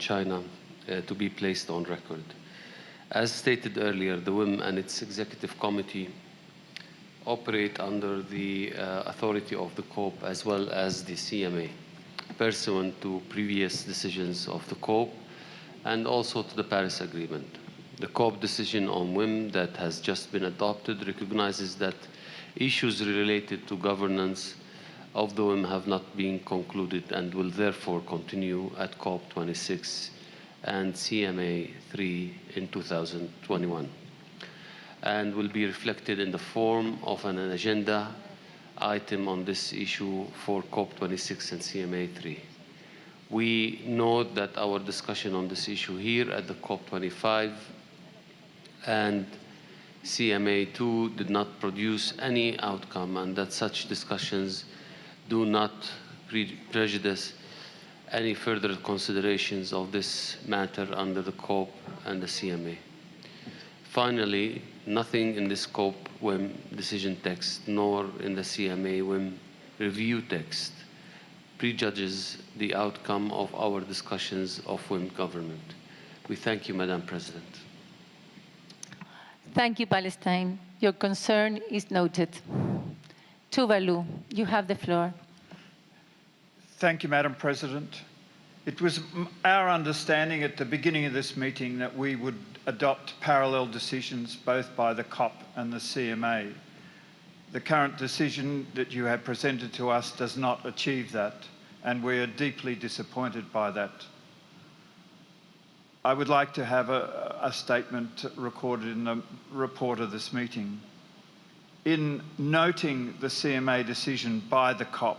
China to be placed on record. As stated earlier, the WIM and its executive committee operate under the authority of the COP as well as the CMA, pursuant to previous decisions of the COP and also to the Paris Agreement. The COP decision on WIM that has just been adopted recognizes that issues related to governance of the WIM have not been concluded and will therefore continue at COP26 and CMA 3 in 2021, and will be reflected in the form of an agenda item on this issue for COP26 and CMA 3. We note that our discussion on this issue here at the COP25 and CMA 2 did not produce any outcome, and that such discussions do not prejudice any further considerations of this matter under the COP and the CMA. Finally, nothing in this COP WIM decision text nor in the CMA WIM review text prejudges the outcome of our discussions of WIM government. We thank you, Madam President. Thank you, Palestine. Your concern is noted. Tuvalu, you have the floor. Thank you, Madam President. It was our understanding at the beginning of this meeting that we would adopt parallel decisions both by the COP and the CMA. The current decision that you have presented to us does not achieve that, and we are deeply disappointed by that. I would like to have a statement recorded in the report of this meeting. In noting the CMA decision by the COP,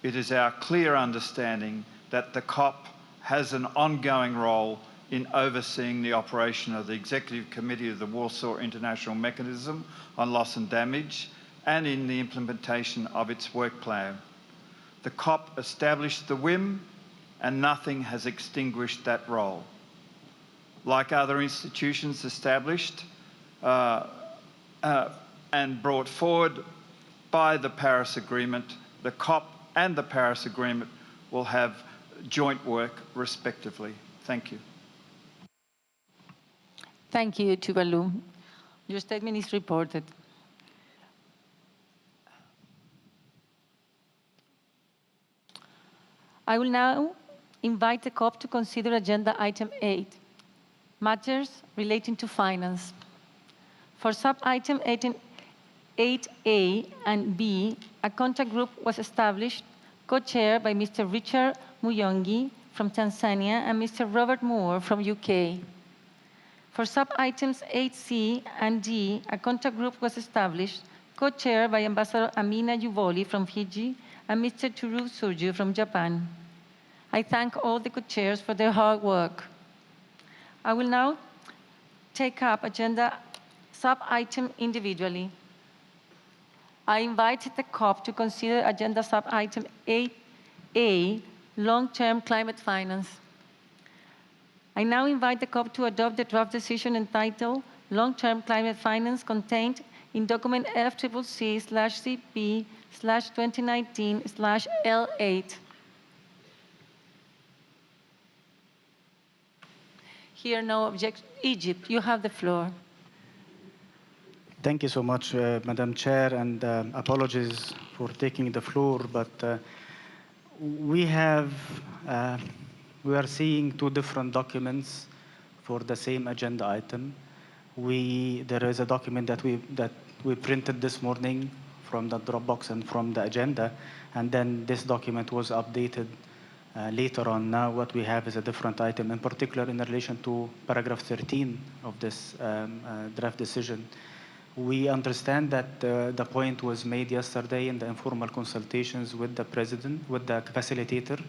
it is our clear understanding that the COP has an ongoing role in overseeing the operation of the Executive Committee of the Warsaw International Mechanism on Loss and Damage and in the implementation of its work plan. The COP established the WIM and nothing has extinguished that role. Like other institutions established and brought forward by the Paris Agreement, the COP and the Paris Agreement will have joint work respectively. Thank you. Thank you, Tuvalu. Your statement is reported. I will now invite the COP to consider Agenda Item 8, matters relating to finance. For sub-item 8A and B, a contact group was established, co-chaired by Mr. Richard Muyongi from Tanzania and Mr. Robert Moore from UK. For sub-items 8C and D, a contact group was established, co-chaired by Ambassador Amina Yuvoli from Fiji and Mr. Toru Surju from Japan. I thank all the co-chairs for their hard work. I will now take up agenda sub-item individually. I invite the COP to consider agenda sub-item 8A, long-term climate finance. I now invite the COP to adopt the draft decision entitled Long-Term Climate Finance contained in document FCCP/CP/2019/L8. Here, no objection. Egypt, you have the floor. Thank you so much, Madam Chair, and apologies for taking the floor, but we are seeing two different documents for the same agenda item. There is a document that we printed this morning from the Dropbox and from the agenda, and then this document was updated later on. Now what we have is a different item, in particular in relation to paragraph 13 of this draft decision. We understand that the point was made yesterday in the informal consultations with the president, with the facilitator,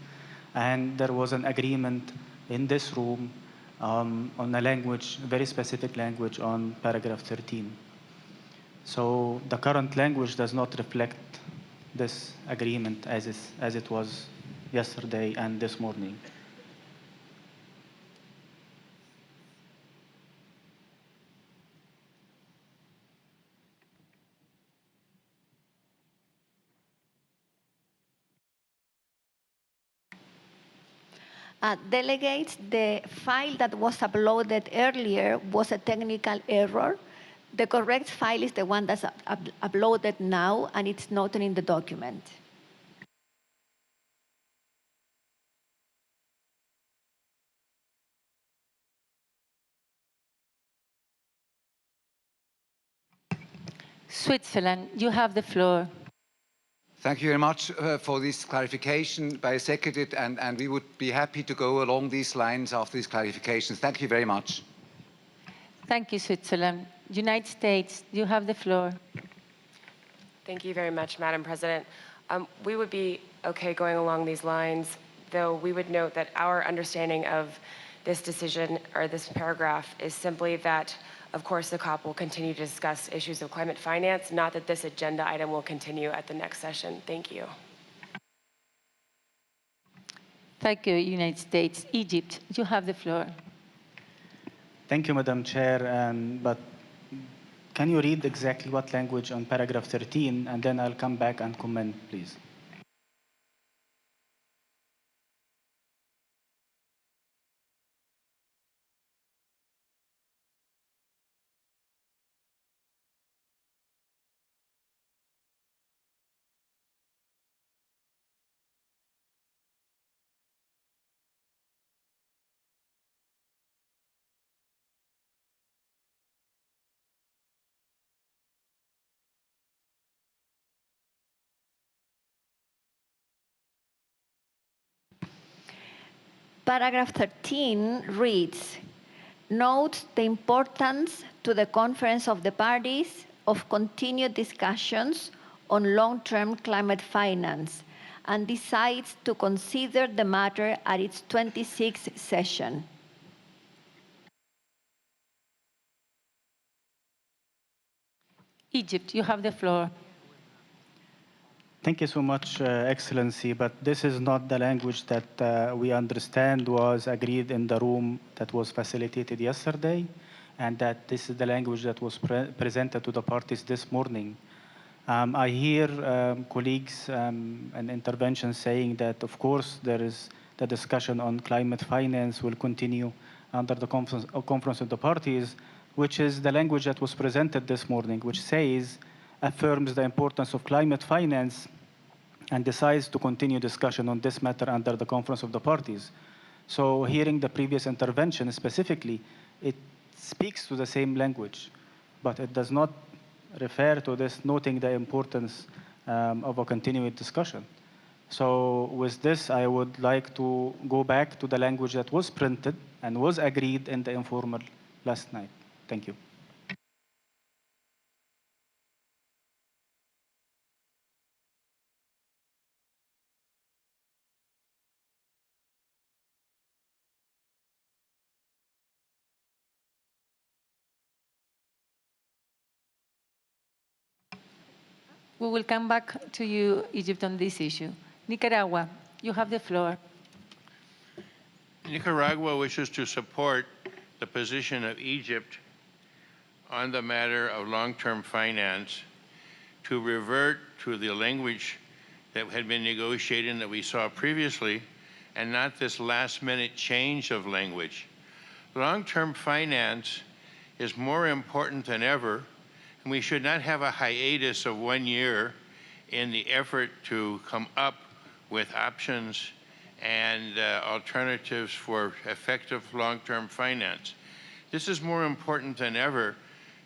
and there was an agreement in this room on a language, very specific language on paragraph 13. So the current language does not reflect this agreement as it was yesterday and this morning. Delegates, the file that was uploaded earlier was a technical error. The correct file is the one that's uploaded now, and it's noted in the document. Switzerland, you have the floor. Thank you very much for this clarification. I second it, and we would be happy to go along these lines after these clarifications. Thank you very much. Thank you, Switzerland. United States, you have the floor. Thank you very much, Madam President. We would be okay going along these lines, though we would note that our understanding of this decision or this paragraph is simply that, of course, the COP will continue to discuss issues of climate finance, not that this agenda item will continue at the next session. Thank you. Thank you, United States. Egypt, you have the floor. Thank you, Madam Chair. But can you read exactly what language on paragraph 13, and then I'll come back and comment, please? Paragraph 13 reads, note the importance to the Conference of the Parties of continued discussions on long-term climate finance and decides to consider the matter at its 26th session. Egypt, you have the floor. Thank you so much, Excellency, but this is not the language that we understand was agreed in the room that was facilitated yesterday, and that this is the language that was presented to the parties this morning. I hear colleagues and interventions saying that, of course, there is the discussion on climate finance will continue under the conference of the parties, which is the language that was presented this morning, which says, affirms the importance of climate finance and decides to continue discussion on this matter under the conference of the parties. So hearing the previous intervention specifically, it speaks to the same language, but it does not refer to this, noting the importance of a continued discussion. So with this, I would like to go back to the language that was printed and was agreed in the informal last night. Thank you. We will come back to you, Egypt, on this issue. Nicaragua, you have the floor. Nicaragua wishes to support the position of Egypt on the matter of long-term finance to revert to the language that had been negotiated and that we saw previously, and not this last-minute change of language. Long-term finance is more important than ever, and we should not have a hiatus of 1 year in the effort to come up with options and alternatives for effective long-term finance. This is more important than ever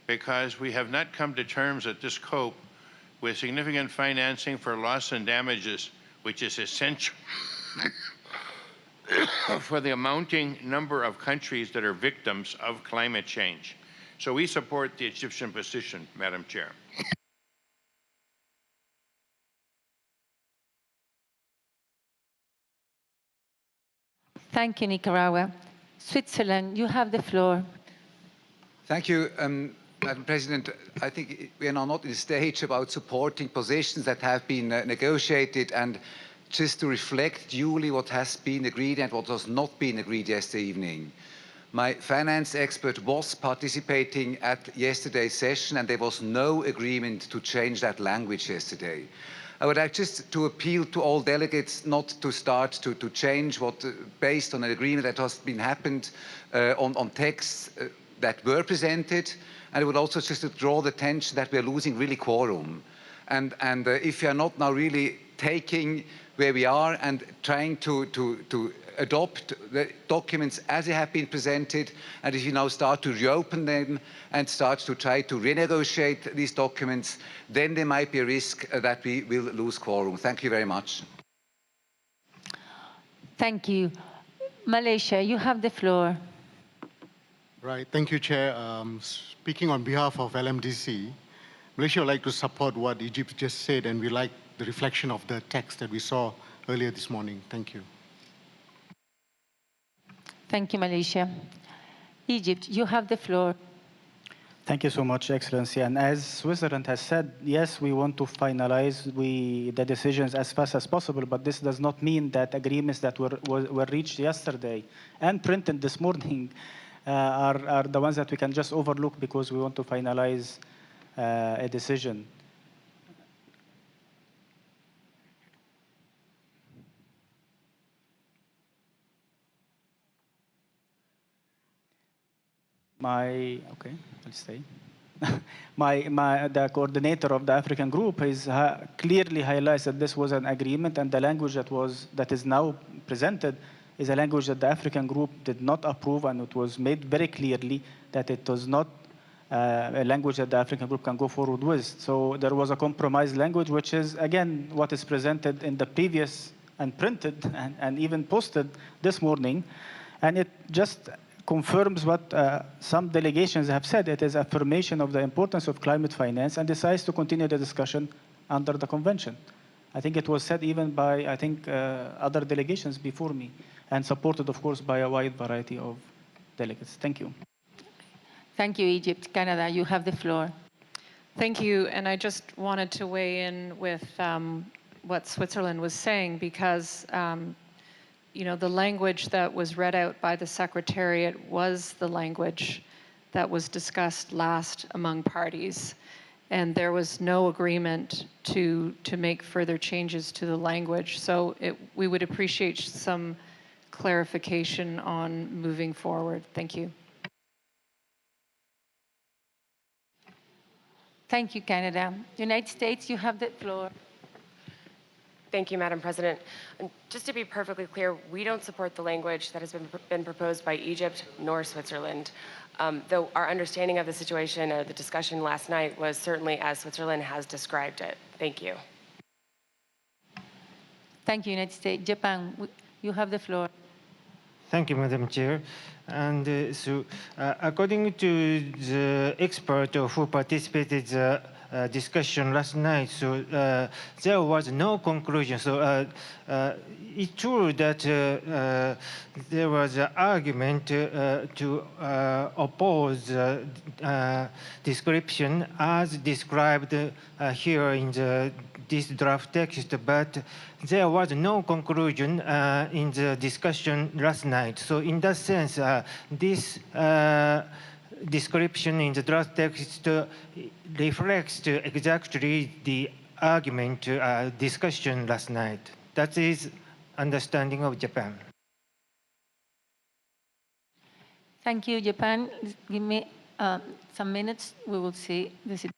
because we have not come to terms at this COP with significant financing for loss and damages, which is essential for the mounting number of countries that are victims of climate change. So we support the Egyptian position, Madam Chair. Thank you, Nicaragua. Switzerland, you have the floor. Thank you, Madam President. I think we are now not in the stage about supporting positions that have been negotiated, and just to reflect duly what has been agreed and what has not been agreed yesterday evening. My finance expert was participating at yesterday's session, and there was no agreement to change that language yesterday. I would like just to appeal to all delegates not to start to change what, based on an agreement that has been happened on texts that were presented. And I would also just to draw the attention that we are losing really quorum. And if you are not now really taking where we are and trying to adopt the documents as they have been presented, and if you now start to reopen them and start to try to renegotiate these documents, then there might be a risk that we will lose quorum. Thank you very much. Thank you. Malaysia, you have the floor. Right, thank you, Chair. Speaking on behalf of LMDC, Malaysia would like to support what Egypt just said, and we like the reflection of the text that we saw earlier this morning. Thank you. Thank you, Malaysia. Egypt, you have the floor. Thank you so much, Excellency. And as Switzerland has said, yes, we want to finalize the decisions as fast as possible, but this does not mean that agreements that were reached yesterday and printed this morning are the ones that we can just overlook because we want to finalize a decision. Okay, I'll stay. The coordinator of the African group clearly highlights that this was an agreement, and the language that is now presented is a language that the African group did not approve, and it was made very clearly that it was not a language that the African group can go forward with. So there was a compromise language, which is, again, what is presented in the previous and printed and even posted this morning. And it just confirms what some delegations have said. It is affirmation of the importance of climate finance and decides to continue the discussion under the convention. I think it was said even by, I think, other delegations before me, and supported, of course, by a wide variety of delegates. Thank you. Thank you, Egypt. Canada, you have the floor. Thank you. And I just wanted to weigh in with what Switzerland was saying, because you know, the language that was read out by the Secretariat was the language that was discussed last among parties. And there was no agreement to make further changes to the language. So we would appreciate some clarification on moving forward. Thank you. Thank you, Canada. United States, you have the floor. Thank you, Madam President. And just to be perfectly clear, we don't support the language that has been proposed by Egypt nor Switzerland. Though our understanding of the situation, the discussion last night was certainly as Switzerland has described it. Thank you. Thank you, United States. Japan, you have the floor. Thank you, Madam Chair. And according to the expert who participated in the discussion last night, so there was no conclusion. So it's true that there was an argument to oppose description as described here in this draft text, but there was no conclusion in the discussion last night. So in that sense, this description in the draft text reflects exactly the argument discussion last night. That is understanding of Japan. Thank you, Japan. Give me some minutes. We will see the situation.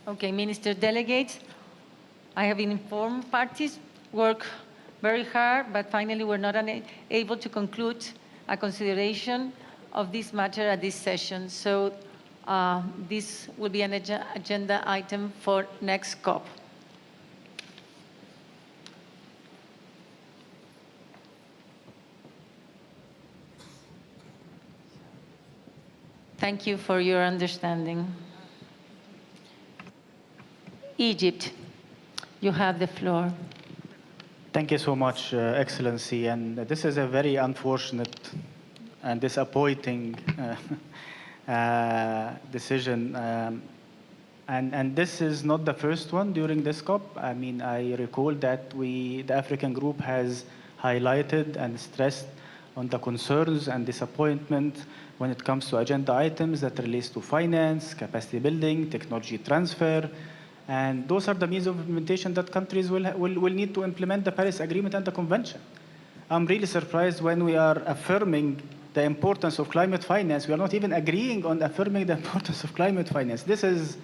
Okay, Minister Delegates, I have been informed parties work very hard, but finally we're not able to conclude a consideration of this matter at this session. So this will be an agenda item for next COP. Thank you for your understanding. Egypt, you have the floor. Thank you so much, Excellency. And this is a very unfortunate and disappointing decision. And this is not the first one during this COP. I mean, I recall that the African group has highlighted and stressed on the concerns and disappointment when it comes to agenda items that relates to finance, capacity building, technology transfer. And those are the means of implementation that countries will need to implement the Paris Agreement and the Convention. I'm really surprised when we are affirming the importance of climate finance. We are not even agreeing on affirming the importance of climate finance. This is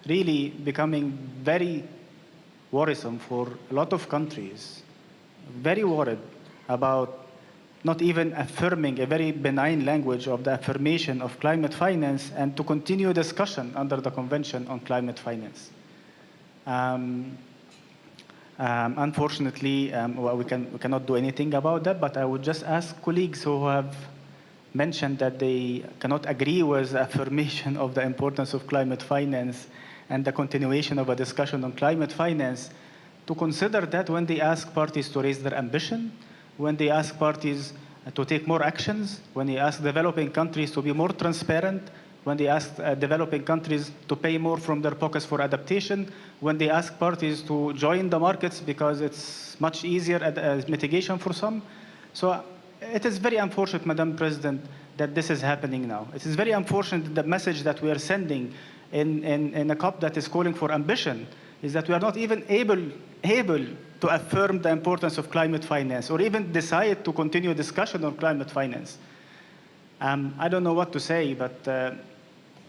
really becoming very worrisome for a lot of countries. Very worried about not even affirming a very benign language of the affirmation of climate finance and to continue discussion under the Convention on Climate Finance. Unfortunately, we cannot do anything about that, but I would just ask colleagues who have mentioned that they cannot agree with the affirmation of the importance of climate finance and the continuation of a discussion on climate finance to consider that when they ask parties to raise their ambition, when they ask parties to take more actions, when they ask developing countries to be more transparent, when they ask developing countries to pay more from their pockets for adaptation, when they ask parties to join the markets because it's much easier as mitigation for some. So it is very unfortunate, Madam President, that this is happening now. It is very unfortunate that the message that we are sending in a COP that is calling for ambition is that we are not even able to affirm the importance of climate finance or even decide to continue discussion on climate finance. I don't know what to say, but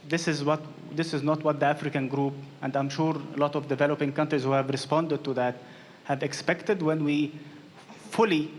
this is not what the African group, and I'm sure a lot of developing countries who have responded to that, have expected when we fully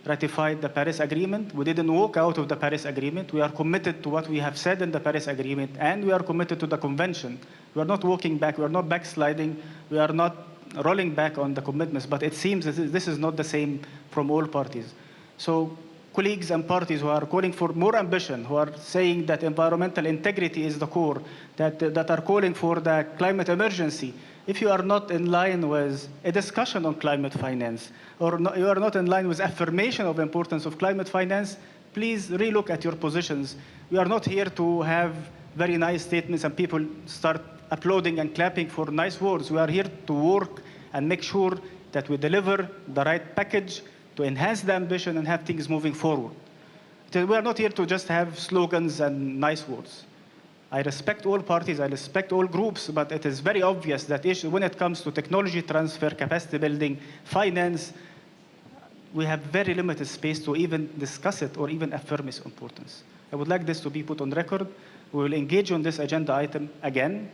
ratified the Paris Agreement. We didn't walk out of the Paris Agreement. We are committed to what we have said in the Paris Agreement, and we are committed to the Convention. We are not walking back. We are not backsliding. We are not rolling back on the commitments. But it seems this is not the same from all parties. So colleagues and parties who are calling for more ambition, who are saying that environmental integrity is the core, that are calling for the climate emergency, if you are not in line with a discussion on climate finance, or you are not in line with affirmation of the importance of climate finance, please relook at your positions. We are not here to have very nice statements and people start applauding and clapping for nice words. We are here to work and make sure that we deliver the right package to enhance the ambition and have things moving forward. We are not here to just have slogans and nice words. I respect all parties, I respect all groups, but it is very obvious that when it comes to technology transfer, capacity building, finance, we have very limited space to even discuss it or even affirm its importance. I would like this to be put on record. We will engage on this agenda item again,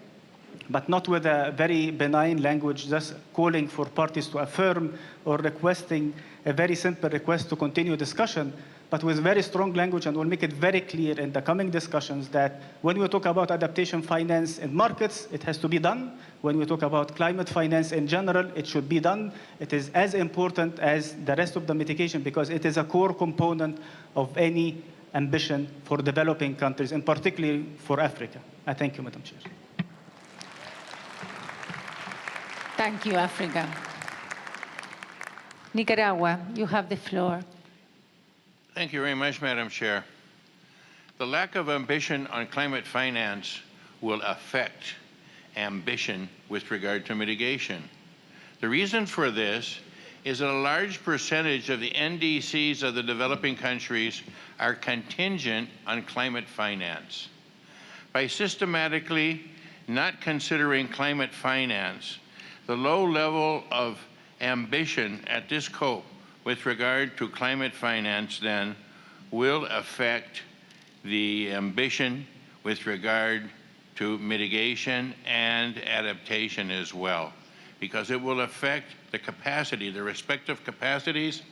but not with a very benign language, just calling for parties to affirm or requesting a very simple request to continue discussion, but with very strong language, and we'll make it very clear in the coming discussions that when we talk about adaptation finance in markets, it has to be done. When we talk about climate finance in general, it should be done. It is as important as the rest of the mitigation because it is a core component of any ambition for developing countries, and particularly for Africa. I thank you, Madam Chair. Thank you, Africa. Nicaragua, you have the floor. Thank you very much, Madam Chair. The lack of ambition on climate finance will affect ambition with regard to mitigation. The reason for this is that a large percentage of the NDCs of the developing countries are contingent on climate finance. By systematically not considering climate finance, the low level of ambition at this COP with regard to climate finance then will affect the ambition with regard to mitigation and adaptation as well, because it will affect the capacity, the respective capacities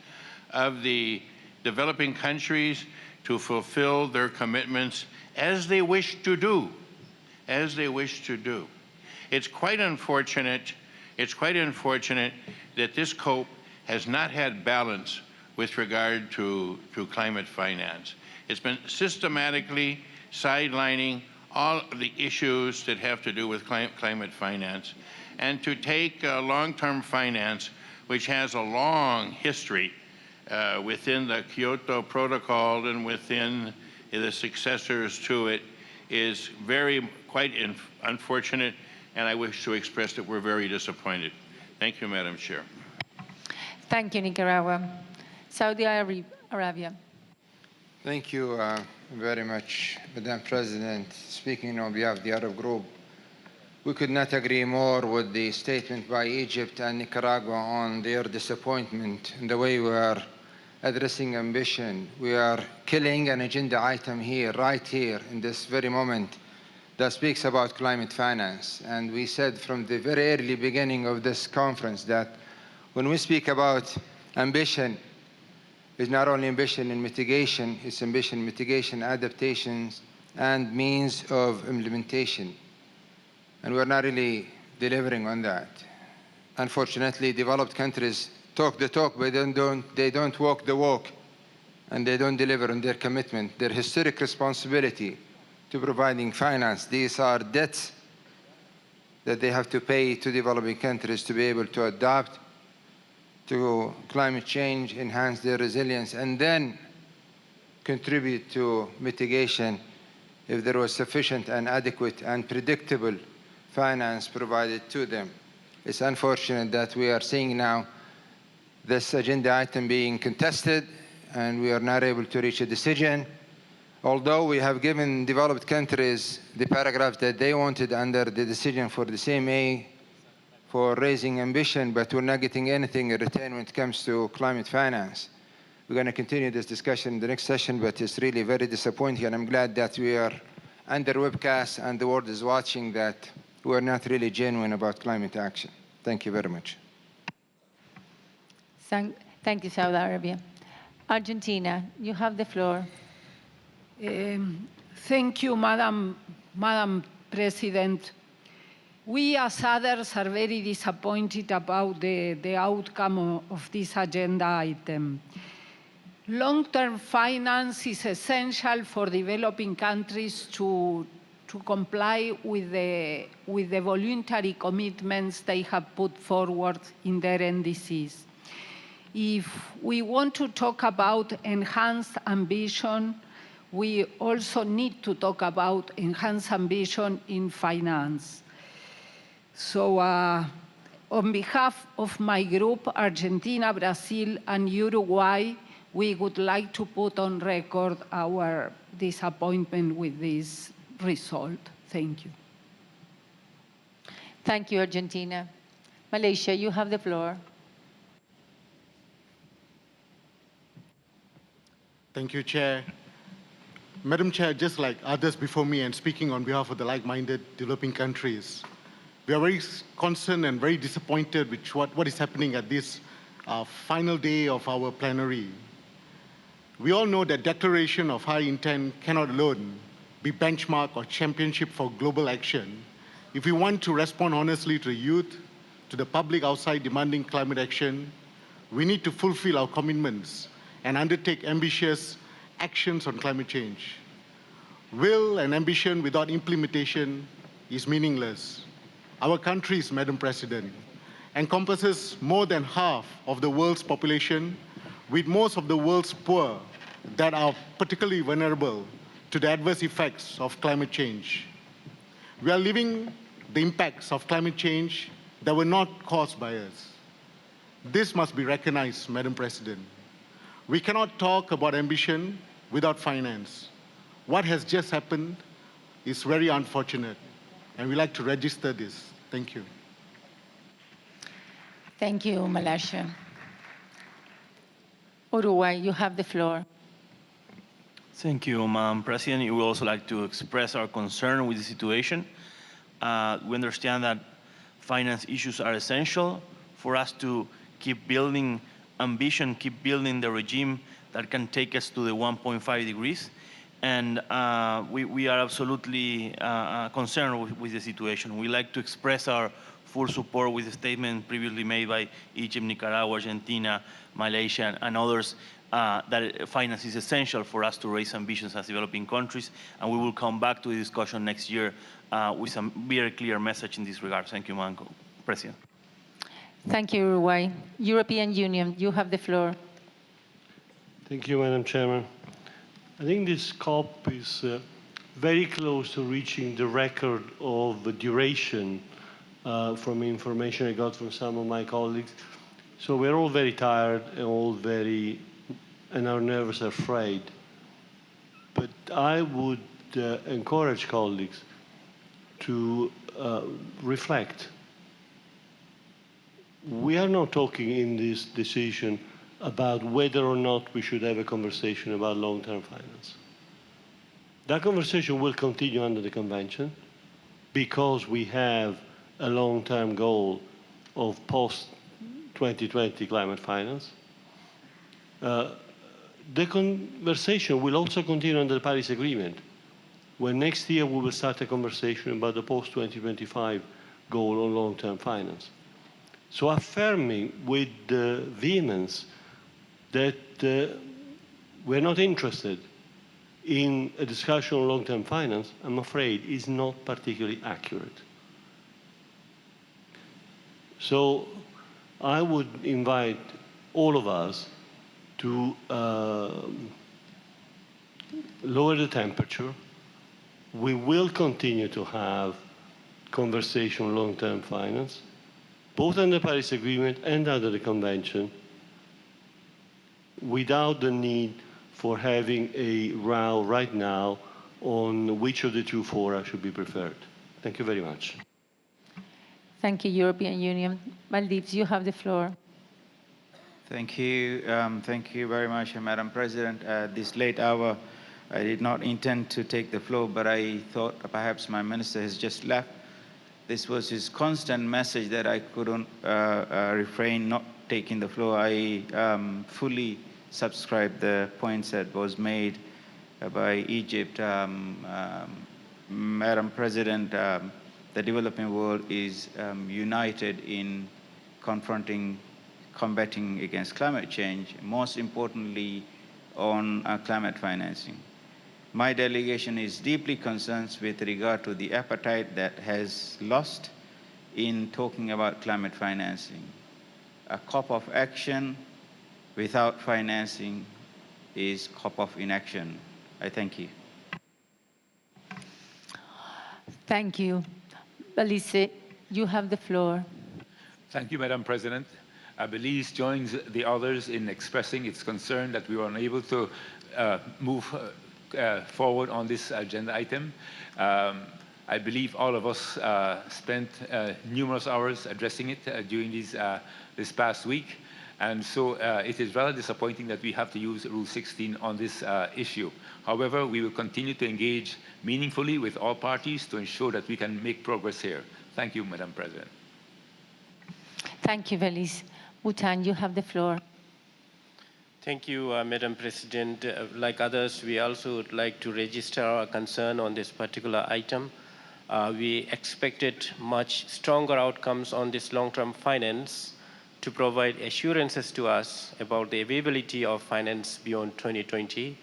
of the developing countries to fulfill their commitments as they wish to do, as they wish to do. It's quite unfortunate that this COPE has not had balance with regard to climate finance. It's been systematically sidelining all of the issues that have to do with climate finance, and to take long-term finance, which has a long history within the Kyoto Protocol and within the successors to it, is quite unfortunate, and I wish to express that we're very disappointed. Thank you, Madam Chair. Thank you, Nicaragua. Saudi Arabia. Thank you very much, Madam President. Speaking on behalf of the Arab group, we could not agree more with the statement by Egypt and Nicaragua on their disappointment in the way we are addressing ambition. We are killing an agenda item here, right here, in this very moment, that speaks about climate finance. And we said from the very early beginning of this conference that when we speak about ambition, it's not only ambition in mitigation, it's ambition, mitigation, adaptations, and means of implementation. And we're not really delivering on that. Unfortunately, developed countries talk the talk, but they don't walk the walk, and they don't deliver on their commitment, their historic responsibility to providing finance. These are debts that they have to pay to developing countries to be able to adapt to climate change, enhance their resilience, and then contribute to mitigation if there was sufficient and adequate and predictable finance provided to them. It's unfortunate that we are seeing now this agenda item being contested, and we are not able to reach a decision. Although we have given developed countries the paragraph that they wanted under the decision for the CMA for raising ambition, but we're not getting anything in return when it comes to climate finance. We're going to continue this discussion in the next session, but it's really very disappointing, and I'm glad that we are under webcast and the world is watching that we're not really genuine about climate action. Thank you very much. Thank you, Saudi Arabia. Argentina, you have the floor. Thank you, Madam President. We as others are very disappointed about the outcome of this agenda item. Long-term finance is essential for developing countries to comply with the voluntary commitments they have put forward in their NDCs. If we want to talk about enhanced ambition, we also need to talk about enhanced ambition in finance. So on behalf of my group, Argentina, Brazil, and Uruguay, we would like to put on record our disappointment with this result. Thank you. Thank you, Argentina. Malaysia, you have the floor. Thank you, Chair. Madam Chair, just like others before me and speaking on behalf of the like-minded developing countries, we are very concerned and very disappointed with what is happening at this final day of our plenary. We all know that declaration of high intent cannot alone be benchmark or championship for global action. If we want to respond honestly to the youth, to the public outside demanding climate action, we need to fulfill our commitments and undertake ambitious actions on climate change. Will and ambition without implementation is meaningless. Our countries, Madam President, encompasses more than half of the world's population, with most of the world's poor that are particularly vulnerable to the adverse effects of climate change. We are living the impacts of climate change that were not caused by us. This must be recognized, Madam President. We cannot talk about ambition without finance. What has just happened is very unfortunate, and we like to register this. Thank you. Thank you, Malaysia. Uruguay, you have the floor. Thank you, Madam President. We would also like to express our concern with the situation. We understand that finance issues are essential for us to keep building ambition, keep building the regime that can take us to the 1.5 degrees. And we are absolutely concerned with the situation. We like to express our full support with the statement previously made by Egypt, Nicaragua, Argentina, Malaysia, and others, that finance is essential for us to raise ambitions as developing countries, and we will come back to the discussion next year with some very clear message in this regard. Thank you, Madam President. Thank you, Uruguay. European Union, you have the floor. Thank you, Madam Chairman. I think this COP is very close to reaching the record of the duration from information I got from some of my colleagues. So we're all very tired and our nerves are frayed. But I would encourage colleagues to reflect. We are not talking in this decision about whether or not we should have a conversation about long-term finance. That conversation will continue under the convention because we have a long-term goal of post-2020 climate finance. The conversation will also continue under the Paris Agreement, where next year we will start a conversation about the post-2025 goal on long-term finance. So affirming with vehemence that we're not interested in a discussion on long-term finance, I'm afraid, is not particularly accurate. So I would invite all of us to lower the temperature. We will continue to have conversation on long-term finance, both under the Paris Agreement and under the Convention, without the need for having a row right now on which of the two fora should be preferred. Thank you very much. Thank you, European Union. Maldives, you have the floor. Thank you. Thank you very much, Madam President. At this late hour, I did not intend to take the floor, but I thought perhaps my minister has just left. This was his constant message that I couldn't refrain not taking the floor. I fully subscribe the points that was made by Egypt. Madam President, the developing world is united in combating against climate change, most importantly on climate financing. My delegation is deeply concerned with regard to the appetite that has lost in talking about climate financing. A COP of action without financing is COP of inaction. I thank you. Thank you. Belize, you have the floor. Thank you, Madam President. Belize joins the others in expressing its concern that we were unable to move forward on this agenda item. I believe all of us spent numerous hours addressing it during this past week. And so it is rather disappointing that we have to use Rule 16 on this issue. However, we will continue to engage meaningfully with all parties to ensure that we can make progress here. Thank you, Madam President. Thank you, Belize. Bhutan, you have the floor. Thank you, Madam President. Like others, we also would like to register our concern on this particular item. We expected much stronger outcomes on this long-term finance to provide assurances to us about the availability of finance beyond 2020.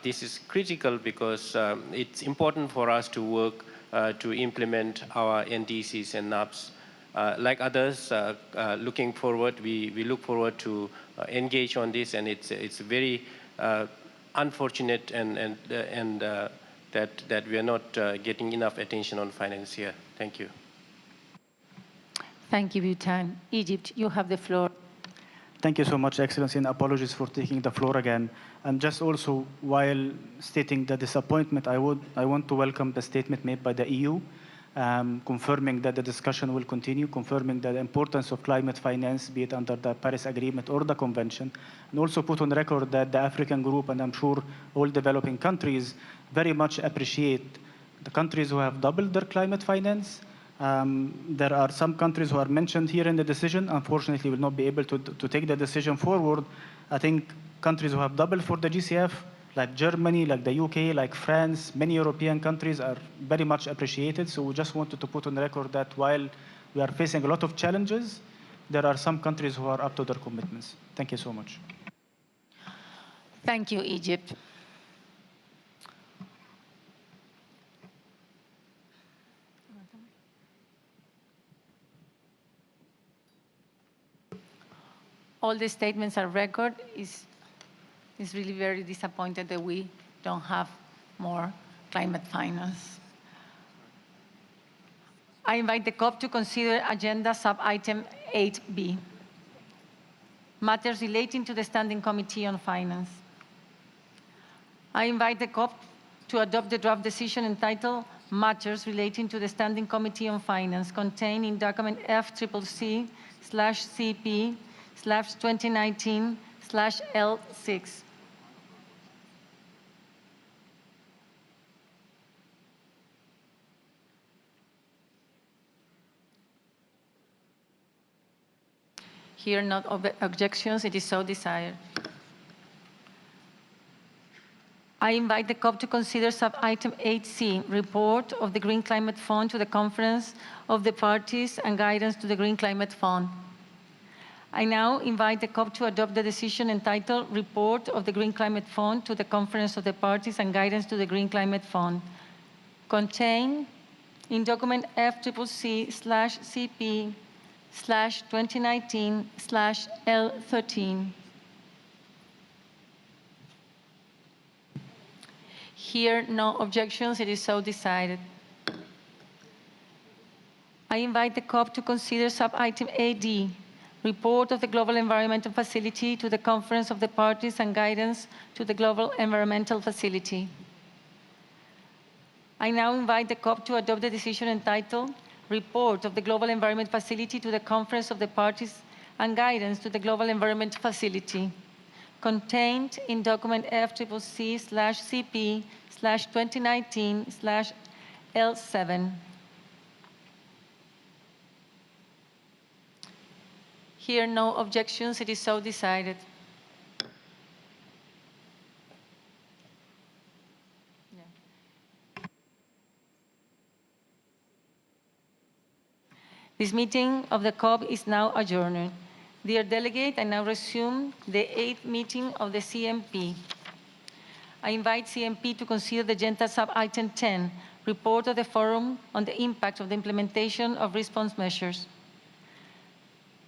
This is critical because it's important for us to work to implement our NDCs and NAPs. Like others, looking forward, we look forward to engage on this, and it's very unfortunate and that we are not getting enough attention on finance here. Thank you. Thank you, Bhutan. Egypt, you have the floor. Thank you so much, Excellency, and apologies for taking the floor again. And just also, while stating the disappointment, I want to welcome the statement made by the EU confirming that the discussion will continue, confirming the importance of climate finance, be it under the Paris Agreement or the Convention, and also put on record that the African group, and I'm sure all developing countries, very much appreciate the countries who have doubled their climate finance. There are some countries who are mentioned here in the decision, unfortunately will not be able to take the decision forward. I think countries who have doubled for the GCF, like Germany, like the UK, like France, many European countries are very much appreciated. So we just wanted to put on record that while we are facing a lot of challenges, there are some countries who are up to their commitments. Thank you so much. Thank you, Egypt. All the statements are record. It's really very disappointed that we don't have more climate finance. I invite the COP to consider agenda sub-item 8B, matters relating to the Standing Committee on Finance. I invite the COP to adopt the draft decision entitled Matters Relating to the Standing Committee on Finance, contained in document FCC/CP/2019/L6. Here, no objections, it is so desired. I invite the COP to consider sub-item 8C, report of the Green Climate Fund to the Conference of the Parties and guidance to the Green Climate Fund. I now invite the COP to adopt the decision entitled Report of the Green Climate Fund to the Conference of the Parties and guidance to the Green Climate Fund, contained in document FCC/CP/2019/L13. Here, no objections, it is so decided. I invite the COP to consider sub-item AD, report of the Global Environmental Facility to the Conference of the Parties and guidance to the Global Environmental Facility. I now invite the COP to adopt the decision entitled Report of the Global Environment Facility to the Conference of the Parties and guidance to the Global Environment Facility, contained in document FCC/CP/2019/L7. Here, no objections, it is so decided. This meeting of the COP is now adjourned. Dear delegate, I now resume the 8th meeting of the CMP. I invite CMP to consider the agenda sub-item 10, report of the Forum on the impact of the implementation of response measures.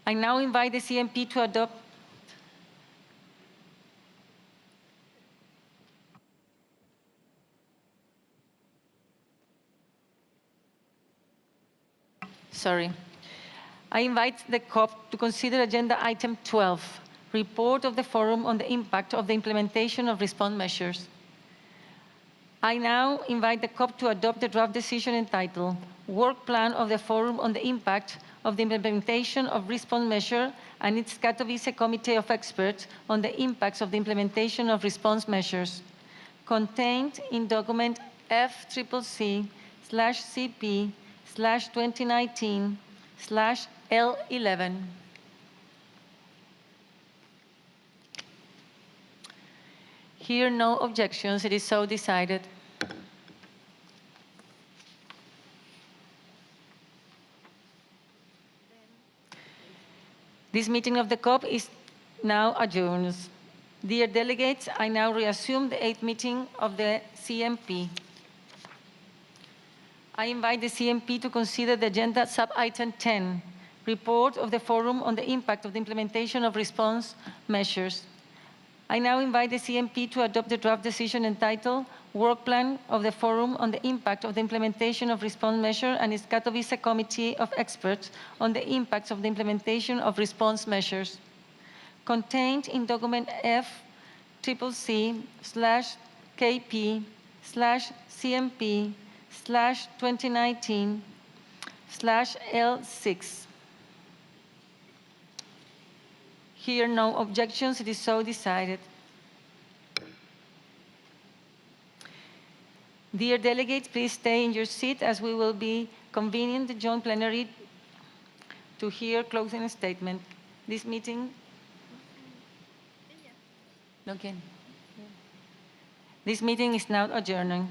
I now invite the CMP to adopt I invite the COP to consider agenda item 12, report of the Forum on the impact of the implementation of response measures. I now invite the COP to adopt the draft decision entitled Work Plan of the Forum on the Impact of the Implementation of Response Measure and its Katowice Committee of Experts on the Impacts of the Implementation of Response Measures, contained in document FCC/CP/2019/L11. Here, no objections, it is so decided. This meeting of the COP is now adjourned. Dear delegates, I now reassume the 8th meeting of the CMP. I invite the CMP to consider the agenda sub-item 10, report of the Forum on the impact of the implementation of response measures. I now invite the CMP to adopt the draft decision entitled Work Plan of the Forum on the Impact of the Implementation of Response Measure and its Katowice Committee of Experts on the Impacts of the Implementation of Response Measures, contained in document FCC/KP/CMP/2019/L13. 1/L6. Here, no objections. It is so decided. Dear delegates, please stay in your seat as we will be convening the joint plenary to hear closing statement. This meeting. Okay. This meeting is now adjourned.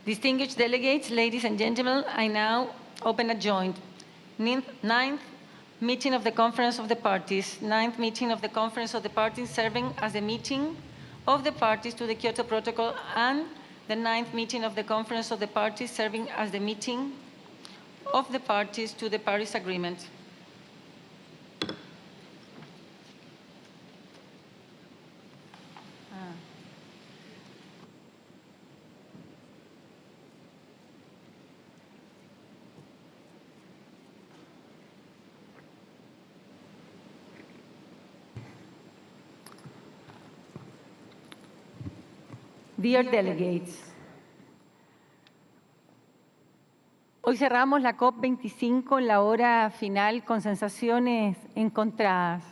Distinguished delegates, ladies and gentlemen, I now open a joint 9th meeting of the Conference of the Parties, 9th meeting of the Conference of the Parties serving as the meeting of the parties to the Kyoto Protocol, and the 9th meeting of the Conference of the Parties serving as the meeting of the parties to the Paris Agreement. Dear delegates, hoy cerramos la COP25 en la hora final con sensaciones encontradas.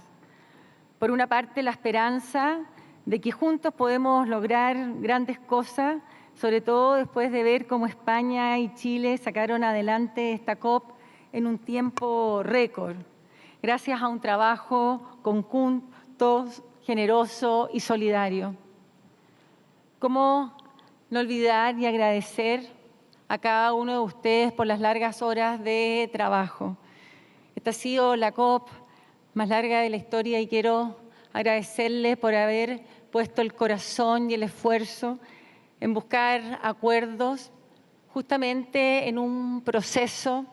Por una parte, la esperanza de que juntos podemos lograr grandes cosas, sobre todo después de ver cómo España y Chile sacaron adelante esta COP en un tiempo récord, gracias a un trabajo conjunto, generoso y solidario. ¿Cómo no olvidar y agradecer a cada uno de ustedes por las largas horas de trabajo? Esta ha sido la COP más larga de la historia y quiero agradecerles por haber puesto el corazón y el esfuerzo en buscar acuerdos justamente en un proceso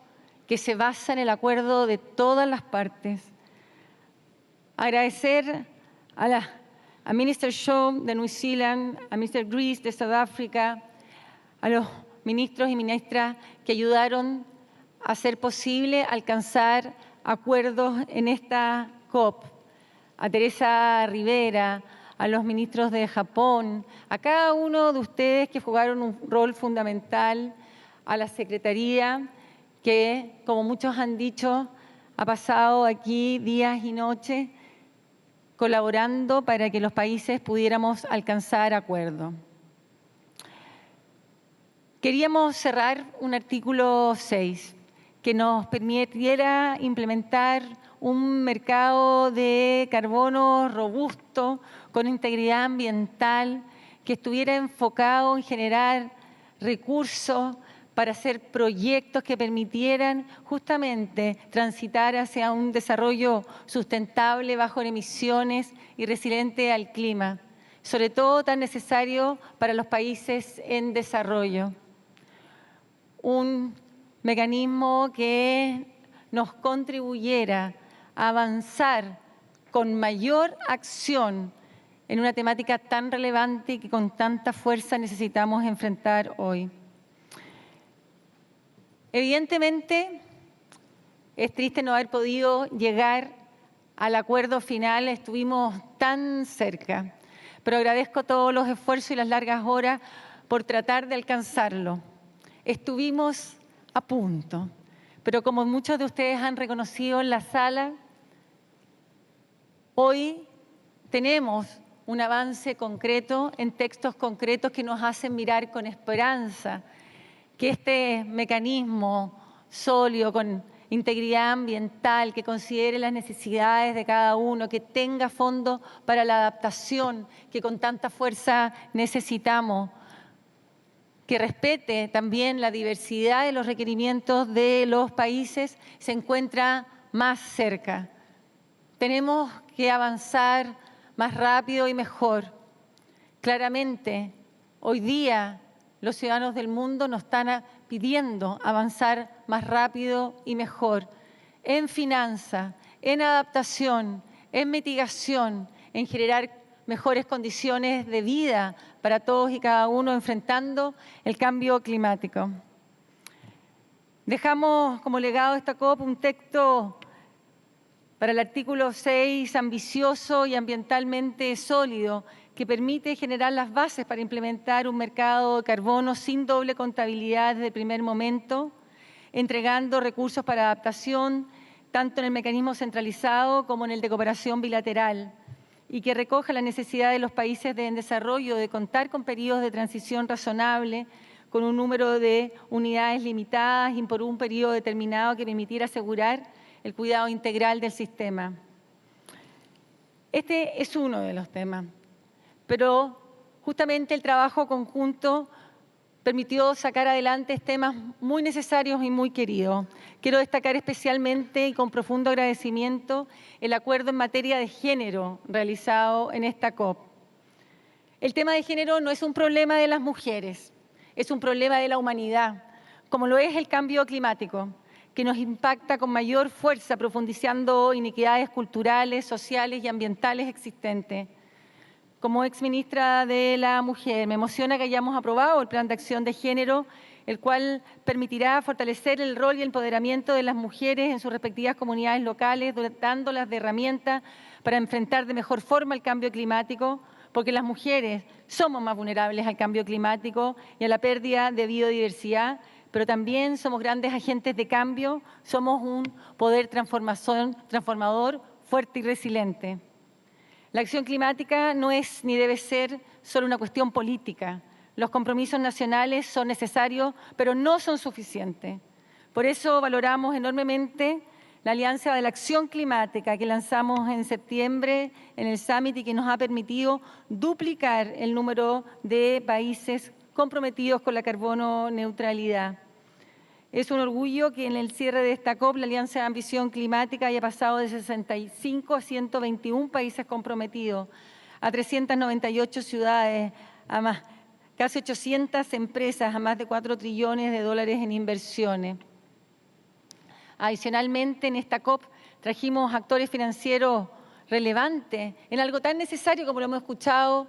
que se basa en el acuerdo de todas las partes. Agradecer a Minister Shaw de New Zealand, a Mr. Greaves de South Africa, a los ministros y ministras que ayudaron a hacer posible alcanzar acuerdos en esta COP, a Teresa Rivera, a los ministros de Japón, a cada uno de ustedes que jugaron un rol fundamental, a la Secretaría que, como muchos han dicho, ha pasado aquí días y noches colaborando para que los países pudiéramos alcanzar acuerdo. Queríamos cerrar un artículo 6 que nos permitiera implementar un mercado de carbono robusto, con integridad ambiental, que estuviera enfocado en generar recursos para hacer proyectos que permitieran justamente transitar hacia un desarrollo sustentable, bajo en emisiones y resiliente al clima, sobre todo tan necesario para los países en desarrollo. Un mecanismo que nos contribuyera a avanzar con mayor acción en una temática tan relevante y que con tanta fuerza necesitamos enfrentar hoy. Evidentemente, es triste no haber podido llegar al acuerdo final, estuvimos tan cerca, pero agradezco todos los esfuerzos y las largas horas por tratar de alcanzarlo. Estuvimos a punto, pero como muchos de ustedes han reconocido en la sala, hoy tenemos un avance concreto en textos concretos que nos hacen mirar con esperanza que este mecanismo sólido, con integridad ambiental, que considere las necesidades de cada uno, que tenga fondo para la adaptación que con tanta fuerza necesitamos, que respete también la diversidad de los requerimientos de los países, se encuentra más cerca. Tenemos que avanzar más rápido y mejor. Claramente, hoy día los ciudadanos del mundo nos están pidiendo avanzar más rápido y mejor en finanzas, en adaptación, en mitigación, en generar mejores condiciones de vida para todos y cada uno enfrentando el cambio climático. Dejamos como legado de esta COP un texto para el artículo 6 ambicioso y ambientalmente sólido, que permite generar las bases para implementar un mercado de carbono sin doble contabilidad desde el primer momento, entregando recursos para adaptación, tanto en el mecanismo centralizado como en el de cooperación bilateral, y que recoja la necesidad de los países en desarrollo de contar con periodos de transición razonable, con un número de unidades limitadas y por un periodo determinado que permitiera asegurar el cuidado integral del sistema. Este es uno de los temas. Pero justamente el trabajo conjunto permitió sacar adelante temas muy necesarios y muy queridos. Quiero destacar especialmente y con profundo agradecimiento el acuerdo en materia de género realizado en esta COP. El tema de género no es un problema de las mujeres, es un problema de la humanidad, como lo es el cambio climático, que nos impacta con mayor fuerza, profundizando inequidades culturales, sociales y ambientales existentes. Como exministra de la Mujer, me emociona que hayamos aprobado el Plan de Acción de Género, el cual permitirá fortalecer el rol y el empoderamiento de las mujeres en sus respectivas comunidades locales, dotándolas de herramientas para enfrentar de mejor forma el cambio climático, porque las mujeres somos más vulnerables al cambio climático y a la pérdida de biodiversidad, pero también somos grandes agentes de cambio, somos un poder transformador fuerte y resiliente. La acción climática no es ni debe ser solo una cuestión política. Los compromisos nacionales son necesarios, pero no son suficientes. Por eso valoramos enormemente la Alianza de la Acción Climática que lanzamos en septiembre en el Summit y que nos ha permitido duplicar el número de países comprometidos con la carbono neutralidad. Es un orgullo que en el cierre de esta COP la Alianza de Ambición Climática haya pasado de 65 a 121 países comprometidos, a 398 ciudades, a casi 800 empresas, a más de 4 trillones de dólares en inversiones. Adicionalmente, en esta COP trajimos actores financieros relevantes en algo tan necesario como lo hemos escuchado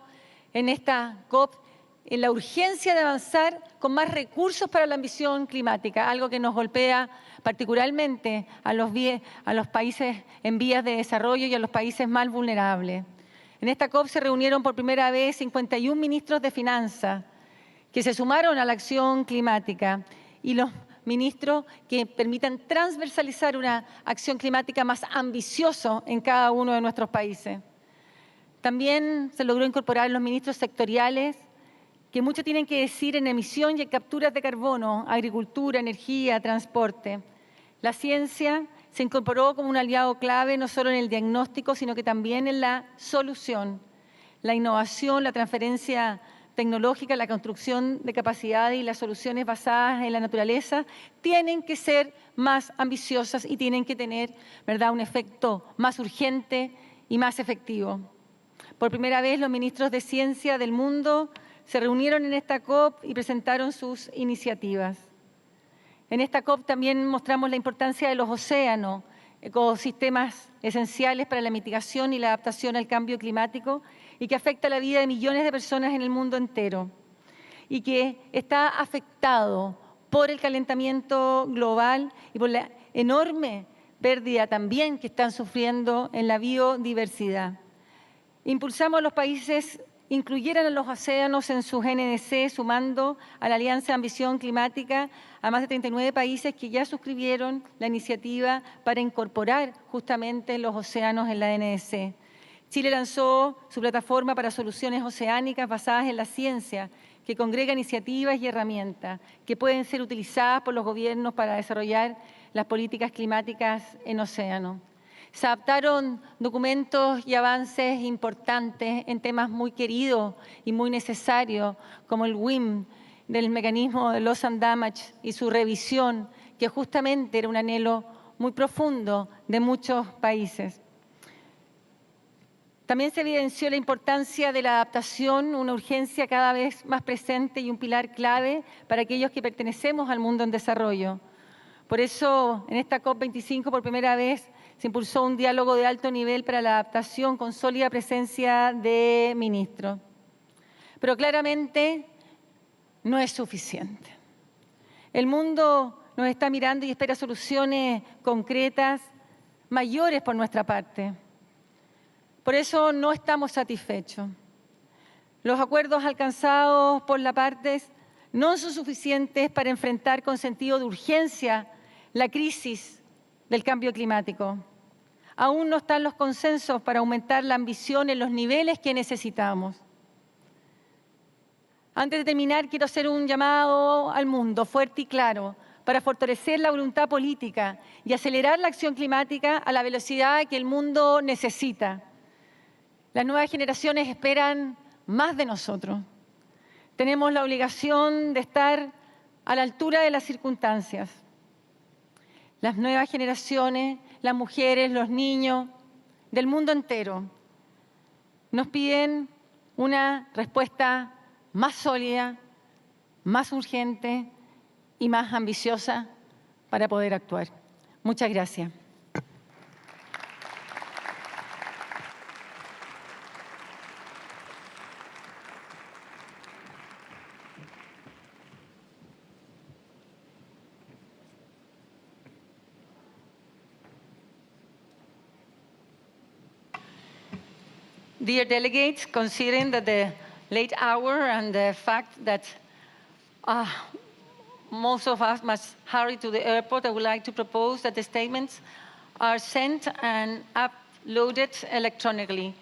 en esta COP, en la urgencia de avanzar con más recursos para la ambición climática, algo que nos golpea particularmente a los países en vías de desarrollo y a los países más vulnerables. En esta COP se reunieron por primera vez 51 ministros de finanzas que se sumaron a la acción climática y los ministros que permitan transversalizar una acción climática más ambiciosa en cada uno de nuestros países. También se logró incorporar los ministros sectoriales que mucho tienen que decir en emisión y en capturas de carbono, agricultura, energía, transporte. La ciencia se incorporó como un aliado clave no solo en el diagnóstico, sino que también en la solución. La innovación, la transferencia tecnológica, la construcción de capacidades y las soluciones basadas en la naturaleza tienen que ser más ambiciosas y tienen que tener, ¿verdad?, un efecto más urgente y más efectivo. Por primera vez, los ministros de ciencia del mundo se reunieron en esta COP y presentaron sus iniciativas. En esta COP también mostramos la importancia de los océanos, ecosistemas esenciales para la mitigación y la adaptación al cambio climático y que afecta la vida de millones de personas en el mundo entero y que está afectado por el calentamiento global y por la enorme pérdida también que están sufriendo en la biodiversidad. Impulsamos a los países incluyeran a los océanos en sus NDC, sumando a la Alianza de Ambición Climática a más de 39 países que ya suscribieron la iniciativa para incorporar justamente los océanos en la NDC. Chile lanzó su plataforma para soluciones oceánicas basadas en la ciencia, que congrega iniciativas y herramientas que pueden ser utilizadas por los gobiernos para desarrollar las políticas climáticas en océanos. Se adaptaron documentos y avances importantes en temas muy queridos y muy necesarios, como el WIM, del mecanismo de loss and damage y su revisión, que justamente era un anhelo muy profundo de muchos países. También se evidenció la importancia de la adaptación, una urgencia cada vez más presente y un pilar clave para aquellos que pertenecemos al mundo en desarrollo. Por eso, en esta COP25, por primera vez, se impulsó un diálogo de alto nivel para la adaptación con sólida presencia de ministros. Pero claramente no es suficiente. El mundo nos está mirando y espera soluciones concretas, mayores por nuestra parte. Por eso no estamos satisfechos. Los acuerdos alcanzados por las partes no son suficientes para enfrentar con sentido de urgencia la crisis del cambio climático. Aún no están los consensos para aumentar la ambición en los niveles que necesitamos. Antes de terminar, quiero hacer un llamado al mundo fuerte y claro para fortalecer la voluntad política y acelerar la acción climática a la velocidad que el mundo necesita. Las nuevas generaciones esperan más de nosotros. Tenemos la obligación de estar a la altura de las circunstancias. Las nuevas generaciones, las mujeres, los niños del mundo entero nos piden una respuesta más sólida, más urgente y más ambiciosa para poder actuar. Muchas gracias. Dear delegates, considering that the late hour and the fact that most of us must hurry to the airport, I would like to propose that the statements are sent and uploaded electronically.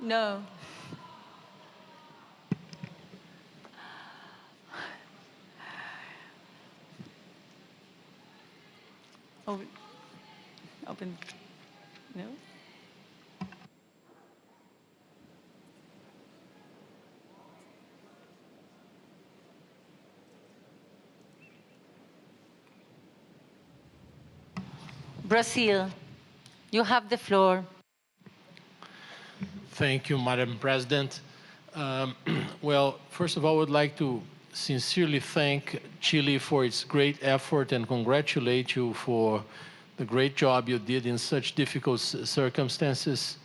No. Open. No. Brazil, you have the floor. Thank you, Madam President. Well, first of all, I would like to sincerely thank Chile for its great effort and congratulate you for the great job you did in such difficult circumstances.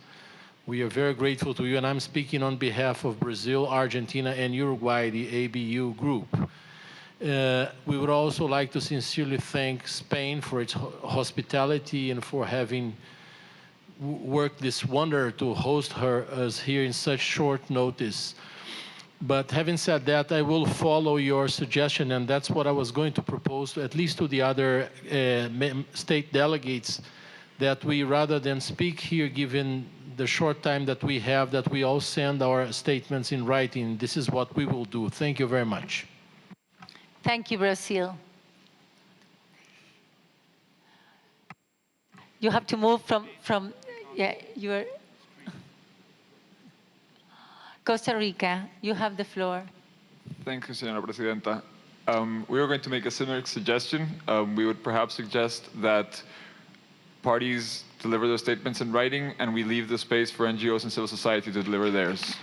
We are very grateful to you, and I'm speaking on behalf of Brazil, Argentina, and Uruguay, the ABU group. We would also like to sincerely thank Spain for its hospitality and for having worked this wonder to host us here in such short notice. But having said that, I will follow your suggestion, and that's what I was going to propose, at least to the other state delegates, that we, rather than speak here, given the short time that we have, that we all send our statements in writing. This is what we will do. Thank you very much. Thank you, Brazil. You have to move from yeah, you're... Costa Rica, you have the floor. Thank you, Señora Presidenta. We were going to make a similar suggestion. We would perhaps suggest that parties deliver their statements in writing and we leave the space for NGOs and civil society to deliver theirs.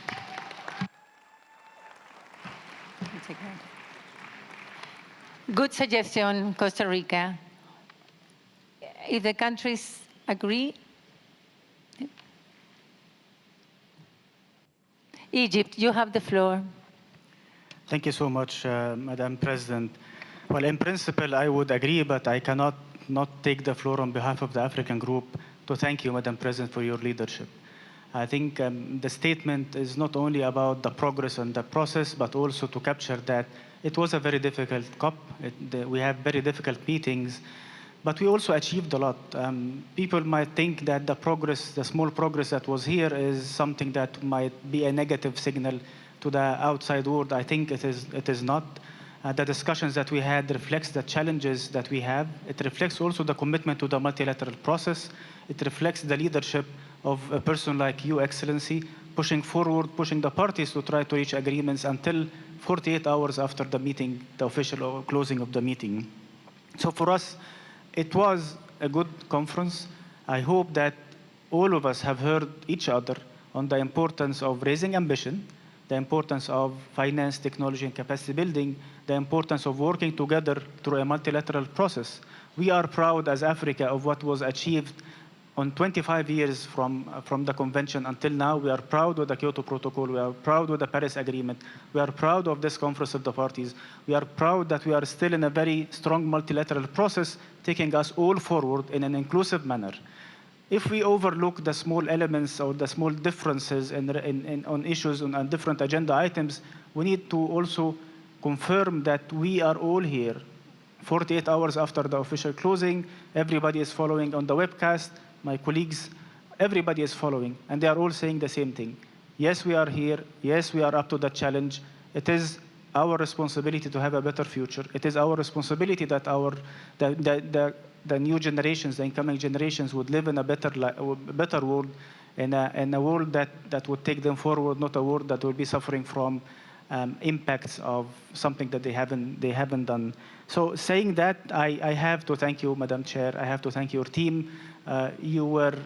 Good suggestion, Costa Rica. If the countries agree, Egypt, you have the floor. Thank you so much, Madam President. Well, in principle, I would agree, but I cannot not take the floor on behalf of the African group to thank you, Madam President, for your leadership. I think the statement is not only about the progress and the process, but also to capture that it was a very difficult COP. We have very difficult meetings, but we also achieved a lot. People might think that the progress, the small progress that was here is something that might be a negative signal to the outside world. I think it is not. The discussions that we had reflects the challenges that we have. It reflects also the commitment to the multilateral process. It reflects the leadership of a person like you, Excellency, pushing forward, pushing the parties to try to reach agreements until 48 hours after the meeting, the official closing of the meeting. So for us, it was a good conference. I hope that all of us have heard each other on the importance of raising ambition, the importance of finance, technology, and capacity building, the importance of working together through a multilateral process. We are proud as Africa of what was achieved on 25 years from the convention until now. We are proud of the Kyoto Protocol. We are proud of the Paris Agreement. We are proud of this conference of the parties. We are proud that we are still in a very strong multilateral process, taking us all forward in an inclusive manner. If we overlook the small elements or the small differences on issues on different agenda items, we need to also confirm that we are all here. 48 hours after the official closing, everybody is following on the webcast. My colleagues, everybody is following, and they are all saying the same thing. Yes, we are here. Yes, we are up to the challenge. It is our responsibility to have a better future. It is our responsibility that the new generations, the incoming generations, would live in a better world, in a world that would take them forward, not a world that will be suffering from impacts of something that they haven't done. So saying that, I have to thank you, Madam Chair. I have to thank your team. You were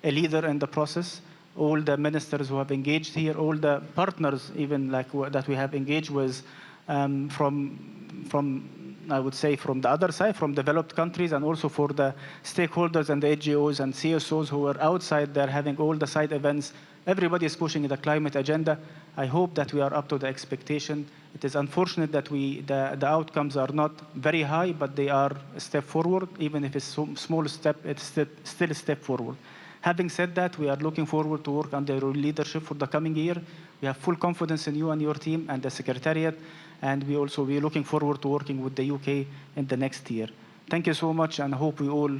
a leader in the process. All the ministers who have engaged here, all the partners even like that we have engaged with from I would say from the other side, from developed countries, and also for the stakeholders and the NGOs and CSOs who are outside there having all the side events. Everybody is pushing the climate agenda. I hope that we are up to the expectation. It is unfortunate that the outcomes are not very high, but they are a step forward. Even if it's a small step, it's still a step forward. Having said that, we are looking forward to work under your leadership for the coming year. We have full confidence in you and your team and the Secretariat, and we also be looking forward to working with the UK in the next year. Thank you so much, and I hope we all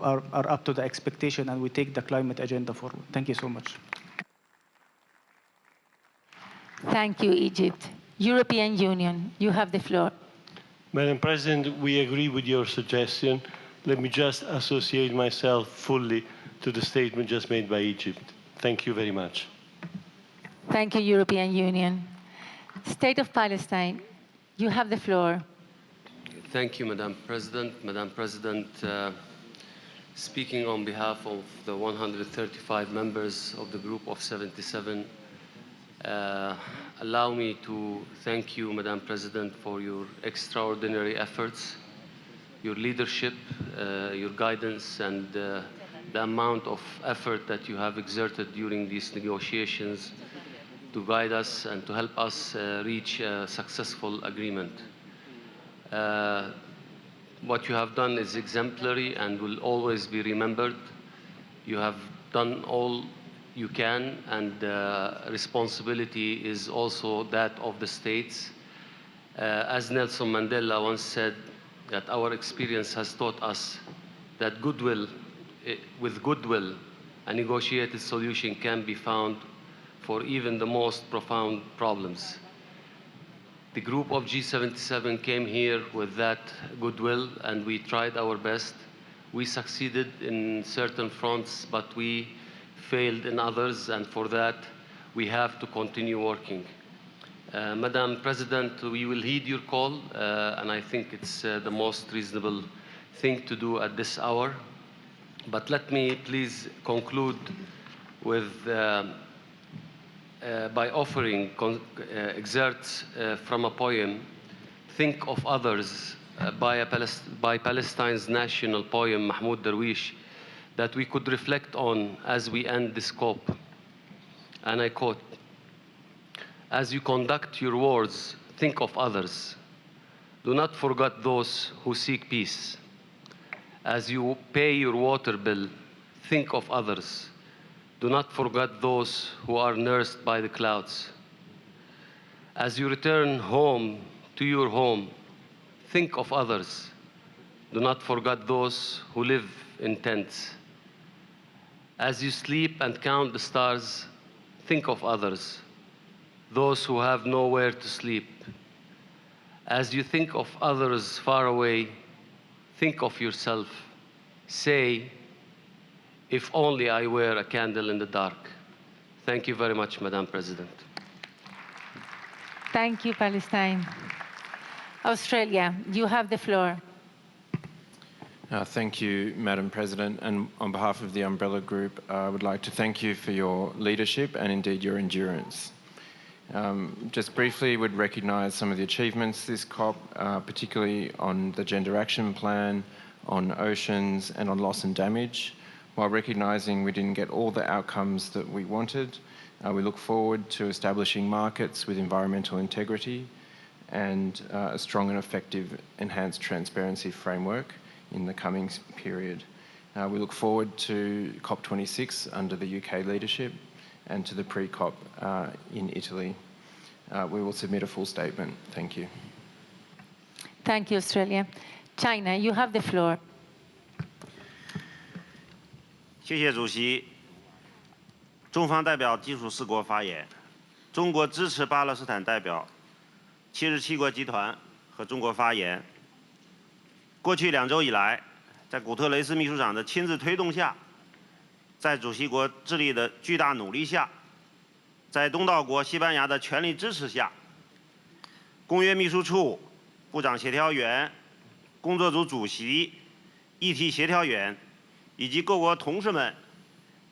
are up to the expectation and we take the climate agenda forward. Thank you so much. Thank you, Egypt. European Union, you have the floor. Madam President, we agree with your suggestion. Let me just associate myself fully to the statement just made by Egypt. Thank you very much. Thank you, European Union. State of Palestine, you have the floor. Thank you, Madam President. Madam President, speaking on behalf of the 135 members of the Group of 77, allow me to thank you, Madam President, for your extraordinary efforts, your leadership, your guidance, and the amount of effort that you have exerted during these negotiations to guide us and to help us reach a successful agreement. What you have done is exemplary and will always be remembered. You have done all you can, and responsibility is also that of the states. As Nelson Mandela once said, that our experience has taught us that with goodwill, a negotiated solution can be found for even the most profound problems. The group of G77 came here with that goodwill, and we tried our best. We succeeded in certain fronts, but we failed in others, and for that, we have to continue working. Madam President, we will heed your call, and I think it's the most reasonable thing to do at this hour. But let me please conclude with by offering excerpts from a poem, Think of Others, by Palestine's national poem, Mahmoud Darwish, that we could reflect on as we end this COP. And I quote, "As you conduct your wars, think of others. Do not forget those who seek peace. As you pay your water bill, think of others. Do not forget those who are nursed by the clouds. As you return home to your home, think of others. Do not forget those who live in tents. As you sleep and count the stars, think of others, those who have nowhere to sleep. As you think of others far away, think of yourself. Say, if only I were a candle in the dark." Thank you very much, Madam President. Thank you, Palestine. Australia, you have the floor. Thank you, Madam President. And on behalf of the Umbrella Group, I would like to thank you for your leadership and indeed your endurance. Just briefly, would recognise some of the achievements this COP, particularly on the Gender Action Plan, on oceans and on loss and damage. While recognising we didn't get all the outcomes that we wanted, we look forward to establishing markets with environmental integrity and a strong and effective enhanced transparency framework in the coming period. We look forward to COP26 under the UK leadership and to the pre-COP in Italy. We will submit a full statement. Thank you. Thank you, Australia. China, you have the floor. 谢谢主席。中方代表基础4国发言。中国支持巴勒斯坦代表77国集团和中国发言。过去2周以来，在古特雷斯秘书长的亲自推动下，在主席国智利的巨大努力下，在东道国西班牙的全力支持下，公约秘书处部长协调员、工作组主席、议题协调员以及各国同事们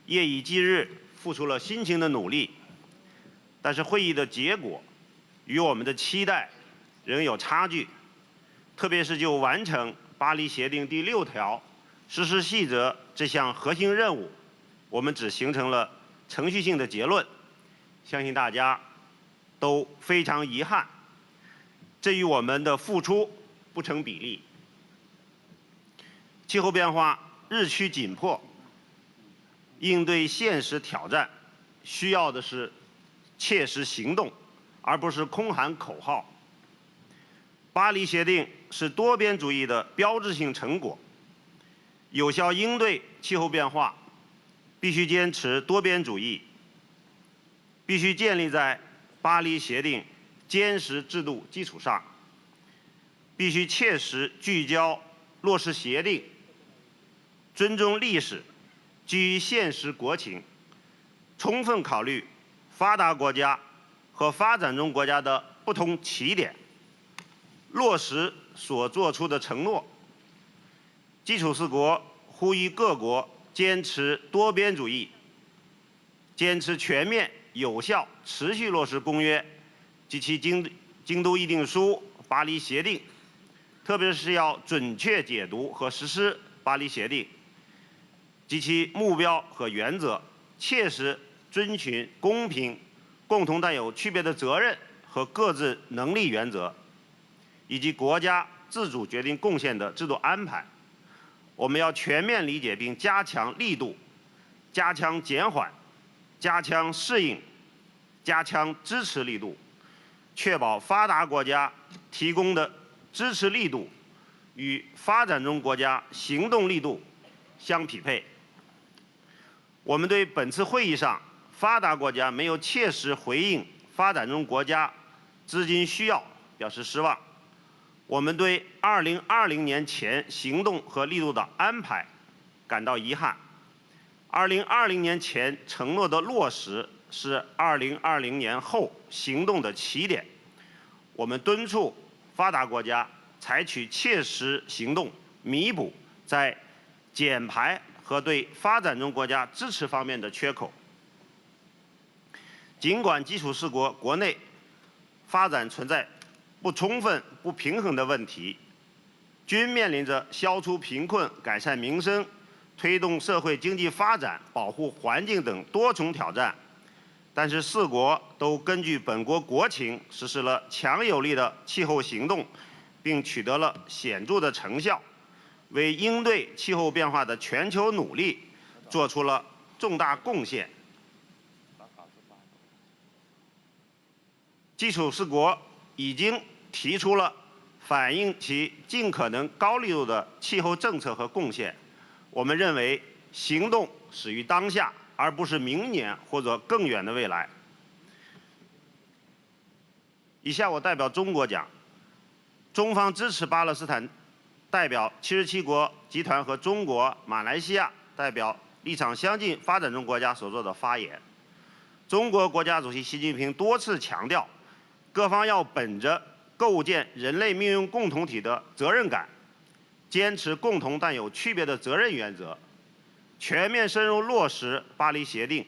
夜以继日付出了辛勤的努力，但是会议的结果与我们的期待仍有差距，特别是就完成巴黎协定第6条实施细则这项核心任务，我们只形成了程序性的结论，相信大家都非常遗憾，这与我们的付出不成比例。气候变化日趋紧迫，应对现实挑战需要的是切实行动，而不是空喊口号。巴黎协定是多边主义的标志性成果，有效应对气候变化，必须坚持多边主义，必须建立在巴黎协定坚实制度基础上，必须切实聚焦落实协定，尊重历史，基于现实国情，充分考虑发达国家和发展中国家的不同起点，落实所作出的承诺。基础4国呼吁各国坚持多边主义，坚持全面、有效、持续落实公约及其京都议定书、巴黎协定，特别是要准确解读和实施巴黎协定及其目标和原则，切实遵循公平、共同担有区别的责任和各自能力原则，以及国家自主决定贡献的制度安排。我们要全面理解并加强力度，加强减缓，加强适应，加强支持力度，确保发达国家提供的支持力度与发展中国家行动力度相匹配。我们对本次会议上发达国家没有切实回应发展中国家资金需要表示失望。我们对2020年前行动和力度的安排感到遗憾。2020年前承诺的落实是2020年后行动的起点。我们敦促发达国家采取切实行动，弥补在减排和对发展中国家支持方面的缺口。尽管基础市国国内发展存在不充分、不平衡的问题，均面临着消除贫困、改善民生、推动社会经济发展、保护环境等多重挑战，但是4国都根据本国国情实施了强有力的气候行动，并取得了显著的成效，为应对气候变化的全球努力做出了重大贡献。基础市国已经提出了反映其尽可能高力度的气候政策和贡献。我们认为，行动始于当下，而不是明年或者更远的未来。以下我代表中国讲，中方支持巴勒斯坦代表77国集团和中国、马来西亚代表立场相近发展中国家所做的发言。中国国家主席习近平多次强调，各方要本着构建人类命运共同体的责任感，坚持共同但有区别的责任原则，全面深入落实巴黎协定。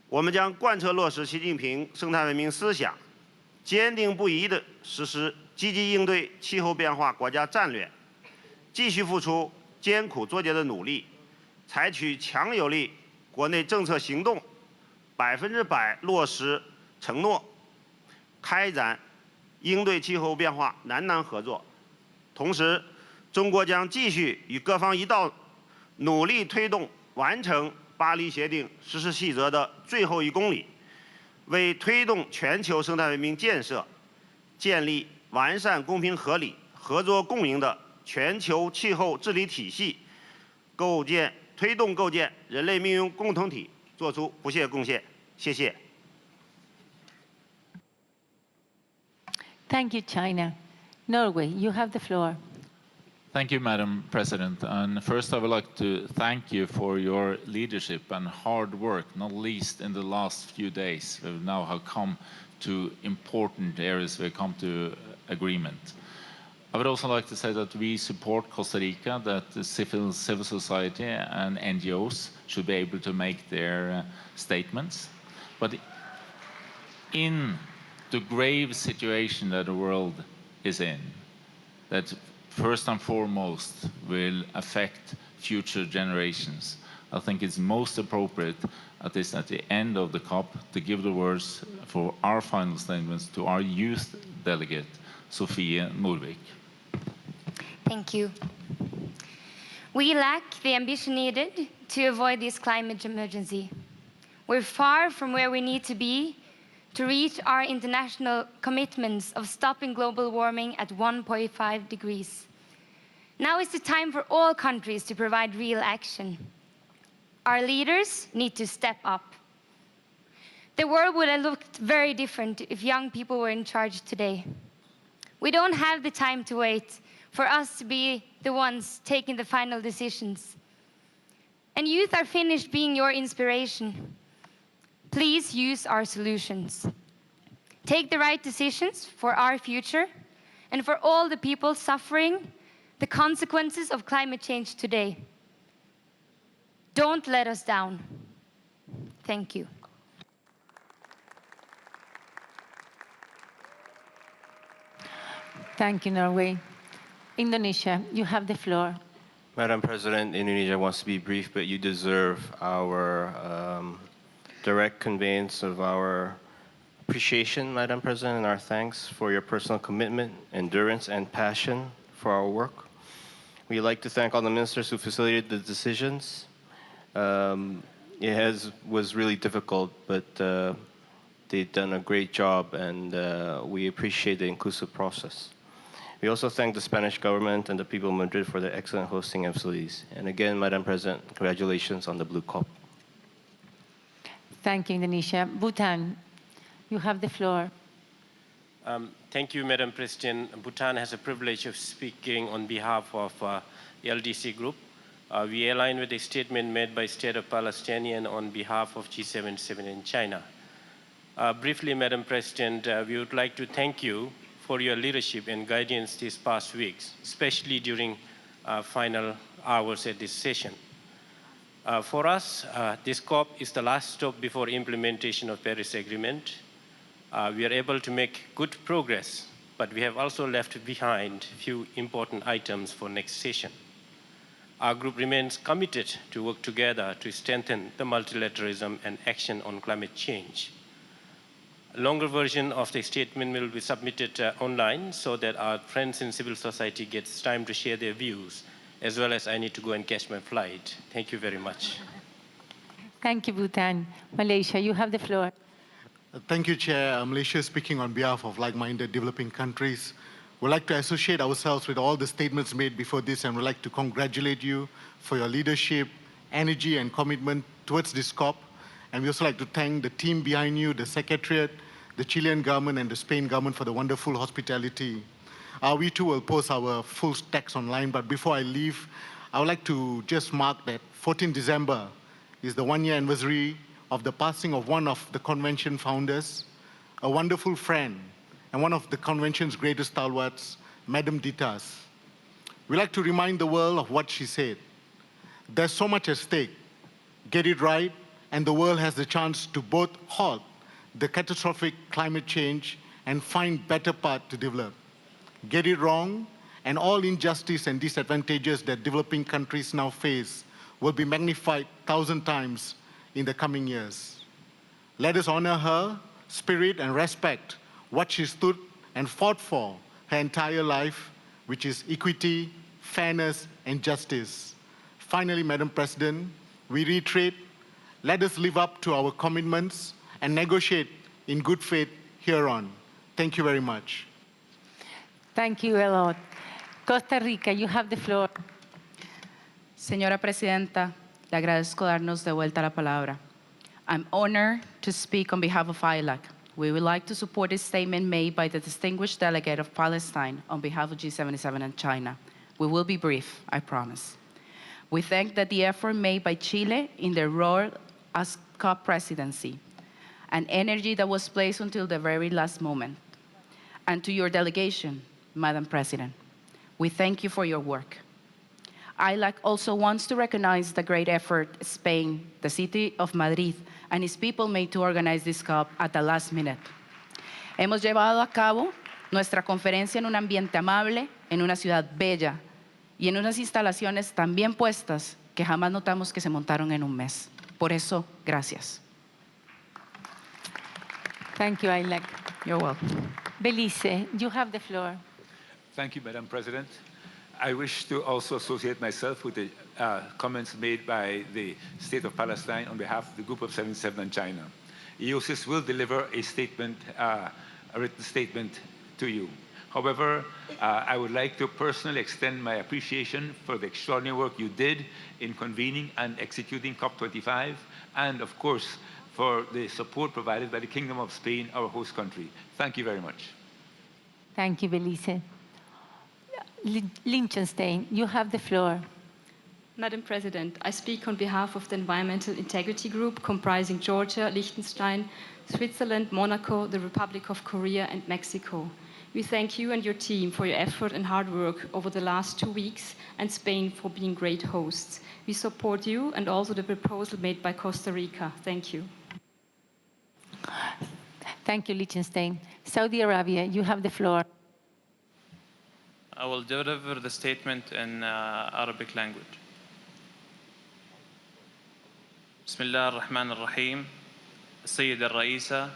我们将贯彻落实习近平生态文明思想，坚定不移地实施积极应对气候变化国家战略，继续付出艰苦卓绝的努力，采取强有力国内政策行动，100%落实承诺，开展应对气候变化南南合作。同时，中国将继续与各方一道努力推动完成巴黎协定实施细则的最后1公里，为推动全球生态文明建设，建立完善、公平、合理、合作共赢的全球气候治理体系，推动构建人类命运共同体做出不懈贡献。谢谢。Thank you, China. Norway, you have the floor. Thank you, Madam President. And first, I would like to thank you for your leadership and hard work, not least in the last few days. We now have come to important areas where we come to agreement. I would also like to say that we support Costa Rica, that the civil society and NGOs should be able to make their statements. But in the grave situation that the world is in, that first and foremost will affect future generations, I think it's most appropriate at the end of the COP to give the words for our final statements to our youth delegate, Sofie Norvik. Thank you. We lack the ambition needed to avoid this climate emergency. We're far from where we need to be to reach our international commitments of stopping global warming at 1.5 degrees. Now is the time for all countries to provide real action. Our leaders need to step up. The world would have looked very different if young people were in charge today. We don't have the time to wait for us to be the ones taking the final decisions. And youth are finished being your inspiration. Please use our solutions. Take the right decisions for our future and for all the people suffering the consequences of climate change today. Don't let us down. Thank you. Thank you, Norway. Indonesia, you have the floor. Madam President, Indonesia wants to be brief, but you deserve our direct conveyance of our appreciation, Madam President, and our thanks for your personal commitment, endurance, and passion for our work. We'd like to thank all the ministers who facilitated the decisions. It was really difficult, but they've done a great job, and we appreciate the inclusive process. We also thank the Spanish government and the people of Madrid for their excellent hosting and facilities. And again, Madam President, congratulations on the Blue COP. Thank you, Indonesia. Bhutan, you have the floor. Thank you, Madam President. Bhutan has a privilege of speaking on behalf of the LDC group. We align with the statement made by State of Palestinian on behalf of G77 in China. Briefly, Madam President, we would like to thank you for your leadership and guidance these past weeks, especially during final hours at this session. For us, this COP is the last stop before implementation of Paris Agreement. We are able to make good progress, but we have also left behind a few important items for next session. Our group remains committed to work together to strengthen the multilateralism and action on climate change. A longer version of the statement will be submitted online so that our friends in civil society gets time to share their views, as well as I need to go and catch my flight. Thank you very much. Thank you, Bhutan. Malaysia, you have the floor. Thank you, Chair. Malaysia is speaking on behalf of like-minded developing countries. We'd like to associate ourselves with all the statements made before this, and we'd like to congratulate you for your leadership, energy, and commitment towards this COP. And we also like to thank the team behind you, the Secretariat, the Chilean government, and the Spain government for the wonderful hospitality. We too will post our full text online, but before I leave, I would like to just mark that 14 December is the one-year anniversary of the passing of one of the convention founders, a wonderful friend, and one of the convention's greatest stalwarts, Madame Ditas. We like to remind the world of what she said. There's so much at stake. Get it right, and the world has the chance to both halt the catastrophic climate change and find better path to develop. Get it wrong, and all injustice and disadvantages that developing countries now face will be magnified 1,000 times in the coming years. Let us honor her spirit and respect what she stood and fought for her entire life, which is equity, fairness, and justice. Finally, Madam President, we reiterate, let us live up to our commitments and negotiate in good faith hereon. Thank you very much. Thank you a lot. Costa Rica, you have the floor. Señora Presidenta, le agradezco darnos de vuelta la palabra. I'm honored to speak on behalf of ILAC. We would like to support a statement made by the distinguished delegate of Palestine on behalf of G77 and China. We will be brief, I promise. We thank that the effort made by Chile in their role as COP presidency, and energy that was placed until the very last moment. And to your delegation, Madam President, we thank you for your work. ILAC also wants to recognize the great effort Spain, the city of Madrid, and its people made to organize this COP at the last minute. Hemos llevado a cabo nuestra conferencia en un ambiente amable, en una ciudad bella y en unas instalaciones tan bien puestas que jamás notamos que se montaron en un mes. Por eso, gracias. Thank you, ILAC. You're welcome. Belize, you have the floor. Thank you, Madam President. I wish to also associate myself with the comments made by the State of Palestine on behalf of the Group of 77 and China. EOSIS will deliver a statement, a written statement to you. However, I would like to personally extend my appreciation for the extraordinary work you did in convening and executing COP25, and of course, for the support provided by the Kingdom of Spain, our host country. Thank you very much. Thank you, Belize. Liechtenstein, you have the floor. Madam President, I speak on behalf of the Environmental Integrity Group comprising Georgia, Liechtenstein, Switzerland, Monaco, the Republic of Korea, and Mexico. We thank you and your team for your effort and hard work over the last 2 weeks, and Spain for being great hosts. We support you and also the proposal made by Costa Rica. Thank you. Thank you, Liechtenstein. Saudi Arabia, you have the floor. I will deliver the statement in Arabic language. بسم الله الرحمن الرحيم. السيدة الرئيسة،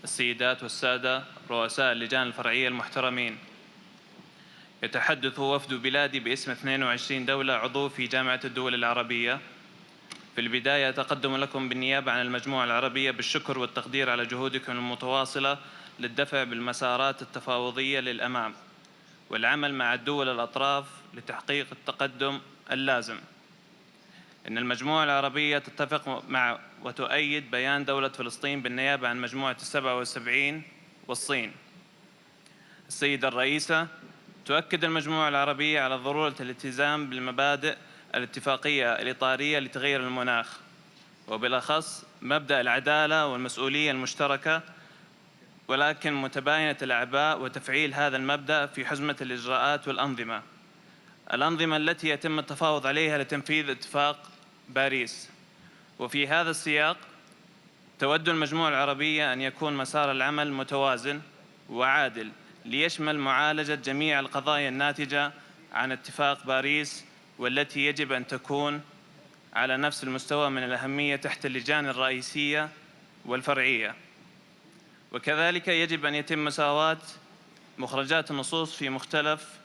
السيدات والسادة رؤساء اللجان الفرعية المحترمين. يتحدث وفد بلادي باسم 22 دولة عضو في جامعة الدول العربية. في البداية أتقدم لكم بالنيابة عن المجموعة العربية بالشكر والتقدير على جهودكم المتواصلة للدفع بالمسارات التفاوضية للأمام والعمل مع الدول الأطراف لتحقيق التقدم اللازم. إن المجموعة العربية تتفق مع وتؤيد بيان دولة فلسطين بالنيابة عن مجموعة 77 والصين. السيدة الرئيسة، تؤكد المجموعة العربية على ضرورة الالتزام بالمبادئ الاتفاقية الإطارية لتغيير المناخ، وبالأخص مبدأ العدالة والمسؤولية المشتركة، ولكن متباينة الأعباء وتفعيل هذا المبدأ في حزمة الإجراءات والأنظمة التي يتم التفاوض عليها لتنفيذ اتفاق باريس. وفي هذا السياق تود المجموعة العربية أن يكون مسار العمل متوازن وعادل ليشمل معالجة جميع القضايا الناتجة عن اتفاق باريس، والتي يجب أن تكون على نفس المستوى من الأهمية تحت اللجان الرئيسية والفرعية. وكذلك يجب أن يتم مساواة مخرجات النصوص في مختلف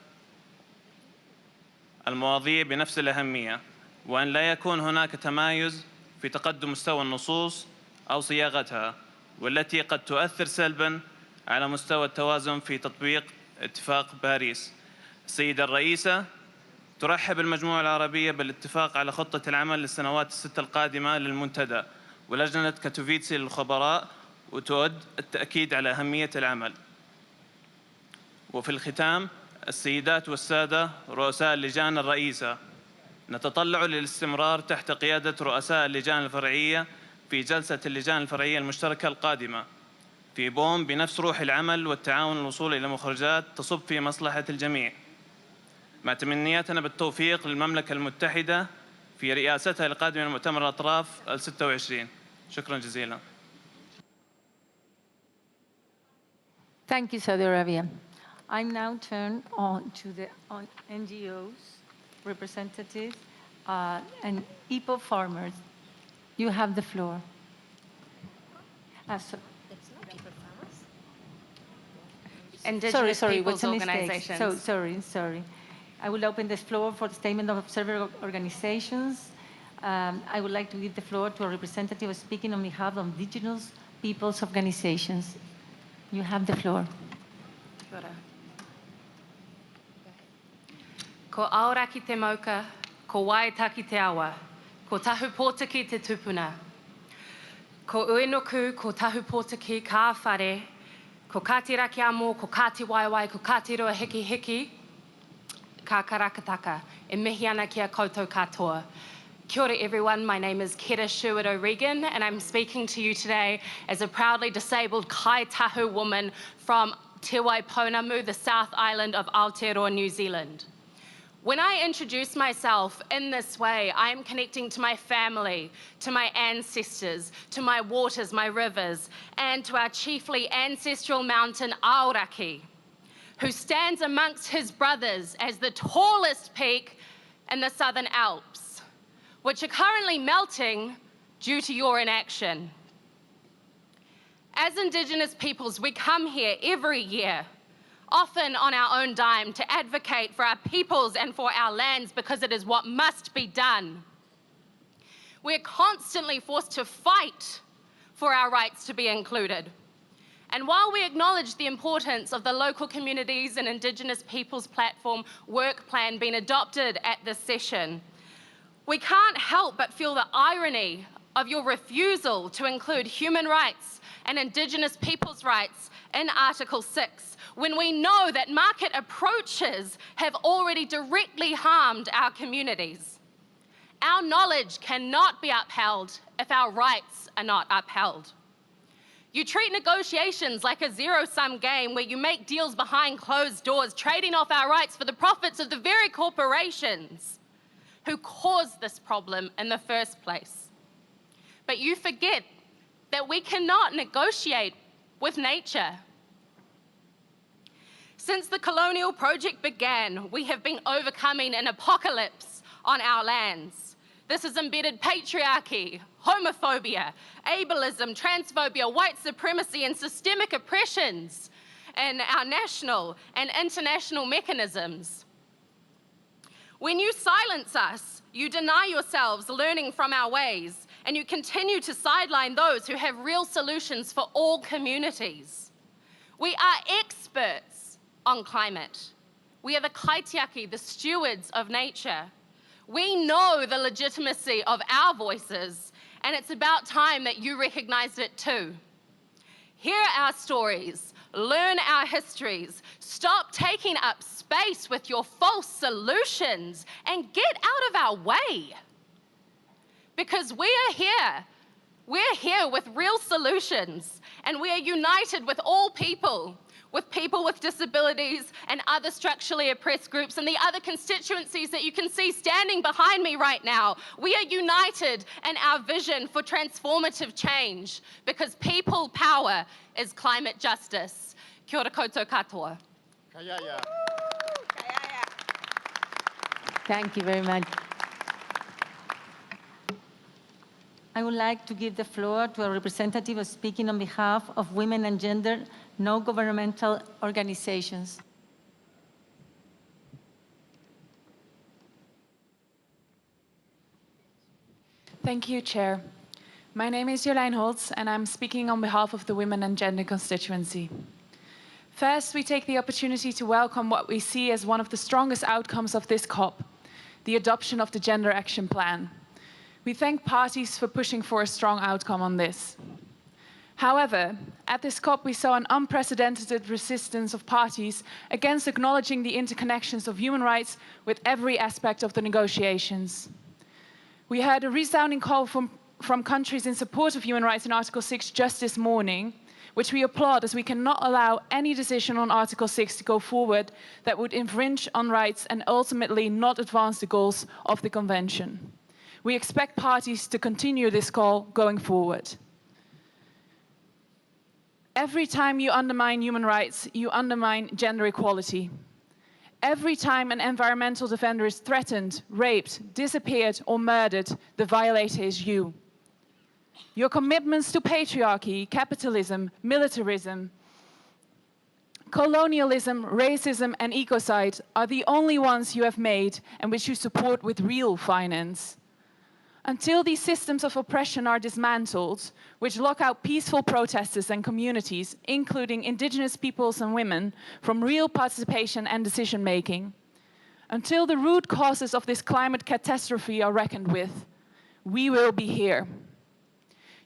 المواضيع بنفس الأهمية، وأن لا يكون هناك تمايز في تقدم مستوى النصوص أو صياغتها، والتي قد تؤثر سلباً على مستوى التوازن في تطبيق اتفاق باريس. السيدة الرئيسة، ترحب المجموعة العربية بالاتفاق على خطة العمل للسنوات الست القادمة للمنتدى ولجنة كاتوفيتسي للخبراء، وتود التأكيد على أهمية العمل. وفي الختام، السيدات والسادة رؤساء اللجان الرئيسة، نتطلع للاستمرار تحت قيادة رؤساء اللجان الفرعية في جلسة اللجان الفرعية المشتركة القادمة في بوم بنفس روح العمل والتعاون للوصول إلى مخرجات تصب في مصلحة الجميع، مع تمنياتنا بالتوفيق للمملكة المتحدة في رئاستها القادمة لمؤتمر الأطراف ال26. شكرا جزيلا. Thank you, Saudi Arabia. I now turn on to the NGOs, representatives, and EPO farmers. You have the floor. Indigenous Peoples what's a mistake? Organizations. Sorry. I will open the floor for the statement of observer organizations. I would like to give the floor to a representative speaking on behalf of Indigenous Peoples Organizations. You have the floor. Ko aora ki te mauka, ko waita ki te awa, ko tahu pōta ki te tupuna. Ko uenoku, ko tahu pōta ki ka whare, ko kātira ki amo, ko kāti waiwai, ko kāti roa hiki hiki, ka karakataka, e mihi ana ki a koutou katoa. Kia ora everyone, my name is Kera Sherwood-O'Regan and I'm speaking to you today as a proudly disabled Kai Tahu woman from Te Waipounamu, the South Island of Aotearoa, New Zealand. When I introduce myself in this way, I am connecting to my family, to my ancestors, to my waters, my rivers, and to our chiefly ancestral mountain Aoraki, who stands amongst his brothers as the tallest peak in the Southern Alps, which are currently melting due to your inaction. As Indigenous peoples, we come here every year, often on our own dime, to advocate for our peoples and for our lands because it is what must be done. We're constantly forced to fight for our rights to be included. And while we acknowledge the importance of the local communities and Indigenous peoples platform work plan being adopted at this session, we can't help but feel the irony of your refusal to include human rights and Indigenous peoples' rights in Article 6, when we know that market approaches have already directly harmed our communities. Our knowledge cannot be upheld if our rights are not upheld. You treat negotiations like a zero-sum game where you make deals behind closed doors, trading off our rights for the profits of the very corporations who caused this problem in the first place. But you forget that we cannot negotiate with nature. Since the colonial project began, we have been overcoming an apocalypse on our lands. This has embedded patriarchy, homophobia, ableism, transphobia, white supremacy, and systemic oppressions in our national and international mechanisms. When you silence us, you deny yourselves learning from our ways, and you continue to sideline those who have real solutions for all communities. We are experts on climate. We are the kaitiaki, the stewards of nature. We know the legitimacy of our voices, and it's about time that you recognized it too. Hear our stories, learn our histories, stop taking up space with your false solutions, and get out of our way. Because we are here. We're here with real solutions, and we are united with all people with disabilities and other structurally oppressed groups and the other constituencies that you can see standing behind me right now. We are united in our vision for transformative change because people power is climate justice. Kia ora koutou katoa. Thank you very much. I would like to give the floor to a representative speaking on behalf of women and gender non-governmental organizations. Thank you, Chair. My name is Jolijn Holtz, and I'm speaking on behalf of the Women and Gender constituency. First, we take the opportunity to welcome what we see as one of the strongest outcomes of this COP, the adoption of the Gender Action Plan. We thank parties for pushing for a strong outcome on this. However, at this COP, we saw an unprecedented resistance of parties against acknowledging the interconnections of human rights with every aspect of the negotiations. We heard a resounding call from countries in support of human rights in Article 6 just this morning, which we applaud as we cannot allow any decision on Article 6 to go forward that would infringe on rights and ultimately not advance the goals of the Convention. We expect parties to continue this call going forward. Every time you undermine human rights, you undermine gender equality. Every time an environmental defender is threatened, raped, disappeared, or murdered, the violator is you. Your commitments to patriarchy, capitalism, militarism, colonialism, racism, and ecocide are the only ones you have made and which you support with real finance. Until these systems of oppression are dismantled, which lock out peaceful protesters and communities, including indigenous peoples and women, from real participation and decision-making, until the root causes of this climate catastrophe are reckoned with, we will be here.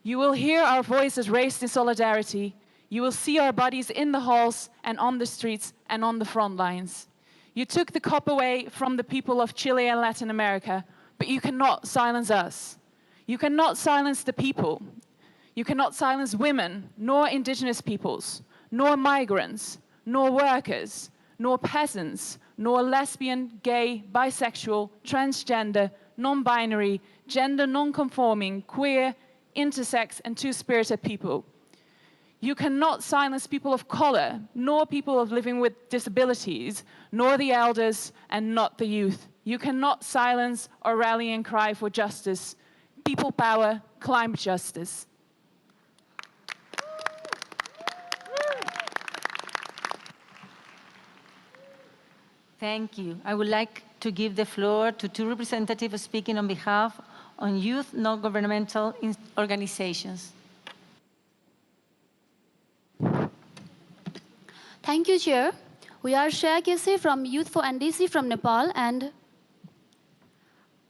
You will hear our voices raised in solidarity. You will see our bodies in the halls and on the streets and on the front lines. You took the COP away from the people of Chile and Latin America, but you cannot silence us. You cannot silence the people. You cannot silence women, nor indigenous peoples, nor migrants, nor workers, nor peasants, nor lesbian, gay, bisexual, transgender, non-binary, gender non-conforming, queer, intersex, and two-spirited people. You cannot silence people of color, nor people of living with disabilities, nor the elders, and not the youth. You cannot silence or rally and cry for justice, people power, climate justice. Thank you. I would like to give the floor to two representatives speaking on behalf of youth non-governmental organizations. Thank you, Chair. We are Shreya Kesi from Youth for NDC from Nepal and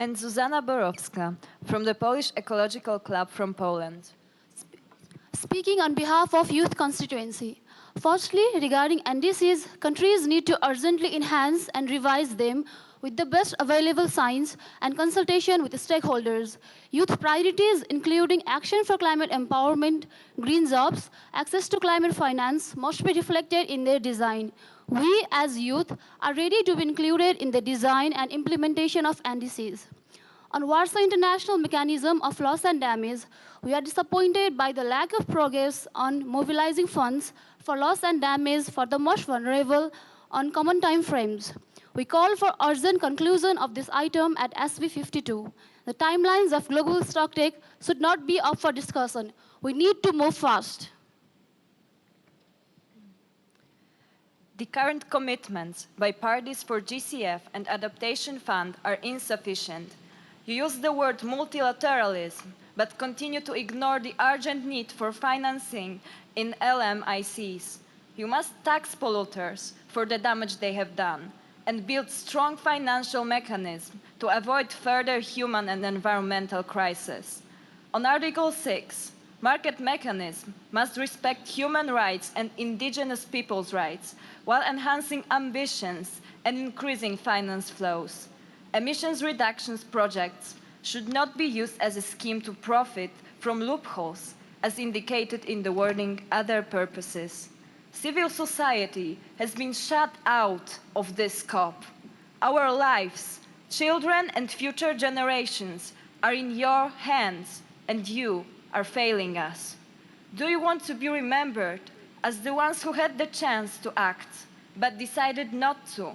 Zuzana Borowska from the Polish Ecological Club from Poland. Speaking on behalf of Youth Constituency. Firstly, regarding NDCs, countries need to urgently enhance and revise them with the best available science and consultation with stakeholders. Youth priorities, including action for climate empowerment, green jobs, access to climate finance, must be reflected in their design. We, as youth, are ready to be included in the design and implementation of NDCs. On Warsaw International Mechanism of Loss and Damage, we are disappointed by the lack of progress on mobilizing funds for loss and damage for the most vulnerable on common time frames. We call for urgent conclusion of this item at SB 52. The timelines of global stocktake should not be up for discussion. We need to move fast. The current commitments by parties for GCF and Adaptation Fund are insufficient. You use the word multilateralism, but continue to ignore the urgent need for financing in LMICs. You must tax polluters for the damage they have done and build strong financial mechanisms to avoid further human and environmental crises. On Article 6, Market mechanisms must respect human rights and indigenous peoples' rights while enhancing ambitions and increasing finance flows. Emissions reductions projects should not be used as a scheme to profit from loopholes, as indicated in the wording other purposes. Civil society has been shut out of this COP. Our lives, children and future generations are in your hands, and you are failing us. Do you want to be remembered as the ones who had the chance to act, but decided not to,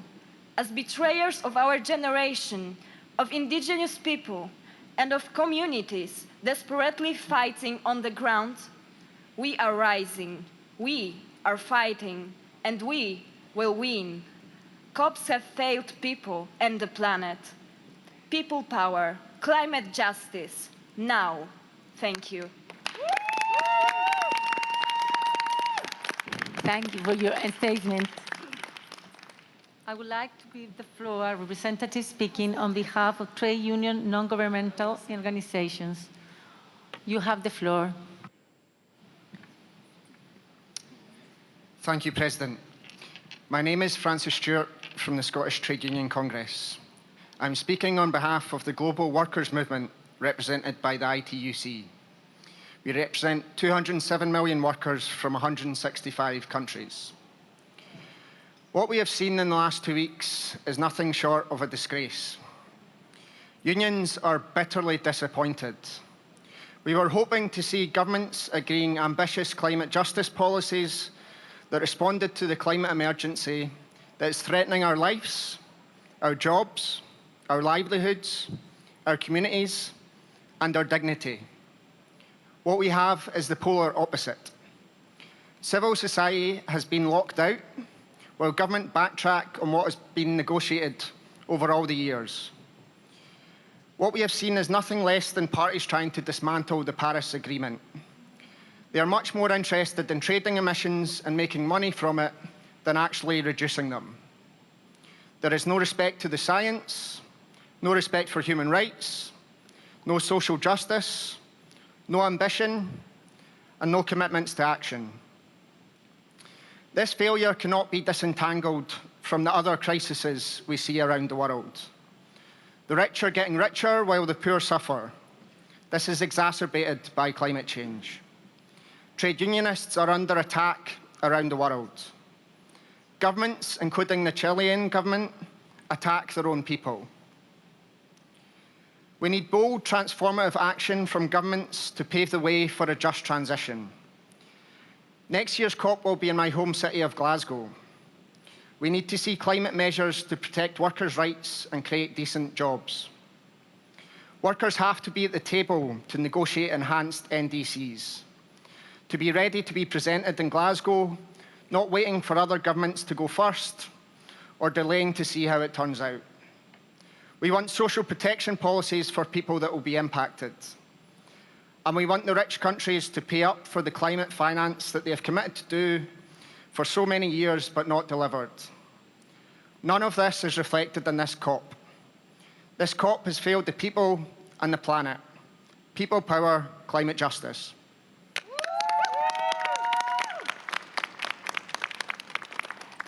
as betrayers of our generation, of indigenous people, and of communities desperately fighting on the ground? We are rising, we are fighting, and we will win. COPs have failed people and the planet. People power, climate justice, now. Thank you. Thank you for your statement. I would like to give the floor to representative speaking on behalf of trade union non-governmental organizations. You have the floor. Thank you, President. My name is Francis Stewart from the Scottish Trade Union Congress. I'm speaking on behalf of the global workers' movement represented by the ITUC. We represent 207 million workers from 165 countries. What we have seen in the last 2 weeks is nothing short of a disgrace. Unions are bitterly disappointed. We were hoping to see governments agreeing ambitious climate justice policies that responded to the climate emergency that is threatening our lives, our jobs, our livelihoods, our communities, and our dignity. What we have is the polar opposite. Civil society has been locked out, while government backtrack on what has been negotiated over all the years. What we have seen is nothing less than parties trying to dismantle the Paris Agreement. They are much more interested in trading emissions and making money from it than actually reducing them. There is no respect to the science, no respect for human rights, no social justice, no ambition, and no commitments to action. This failure cannot be disentangled from the other crises we see around the world. The rich are getting richer while the poor suffer. This is exacerbated by climate change. Trade unionists are under attack around the world. Governments, including the Chilean government, attack their own people. We need bold, transformative action from governments to pave the way for a just transition. Next year's COP will be in my home city of Glasgow. We need to see climate measures to protect workers' rights and create decent jobs. Workers have to be at the table to negotiate enhanced NDCs, to be ready to be presented in Glasgow, not waiting for other governments to go first or delaying to see how it turns out. We want social protection policies for people that will be impacted. And we want the rich countries to pay up for the climate finance that they have committed to do for so many years but not delivered. None of this is reflected in this COP. This COP has failed the people and the planet. People power, climate justice.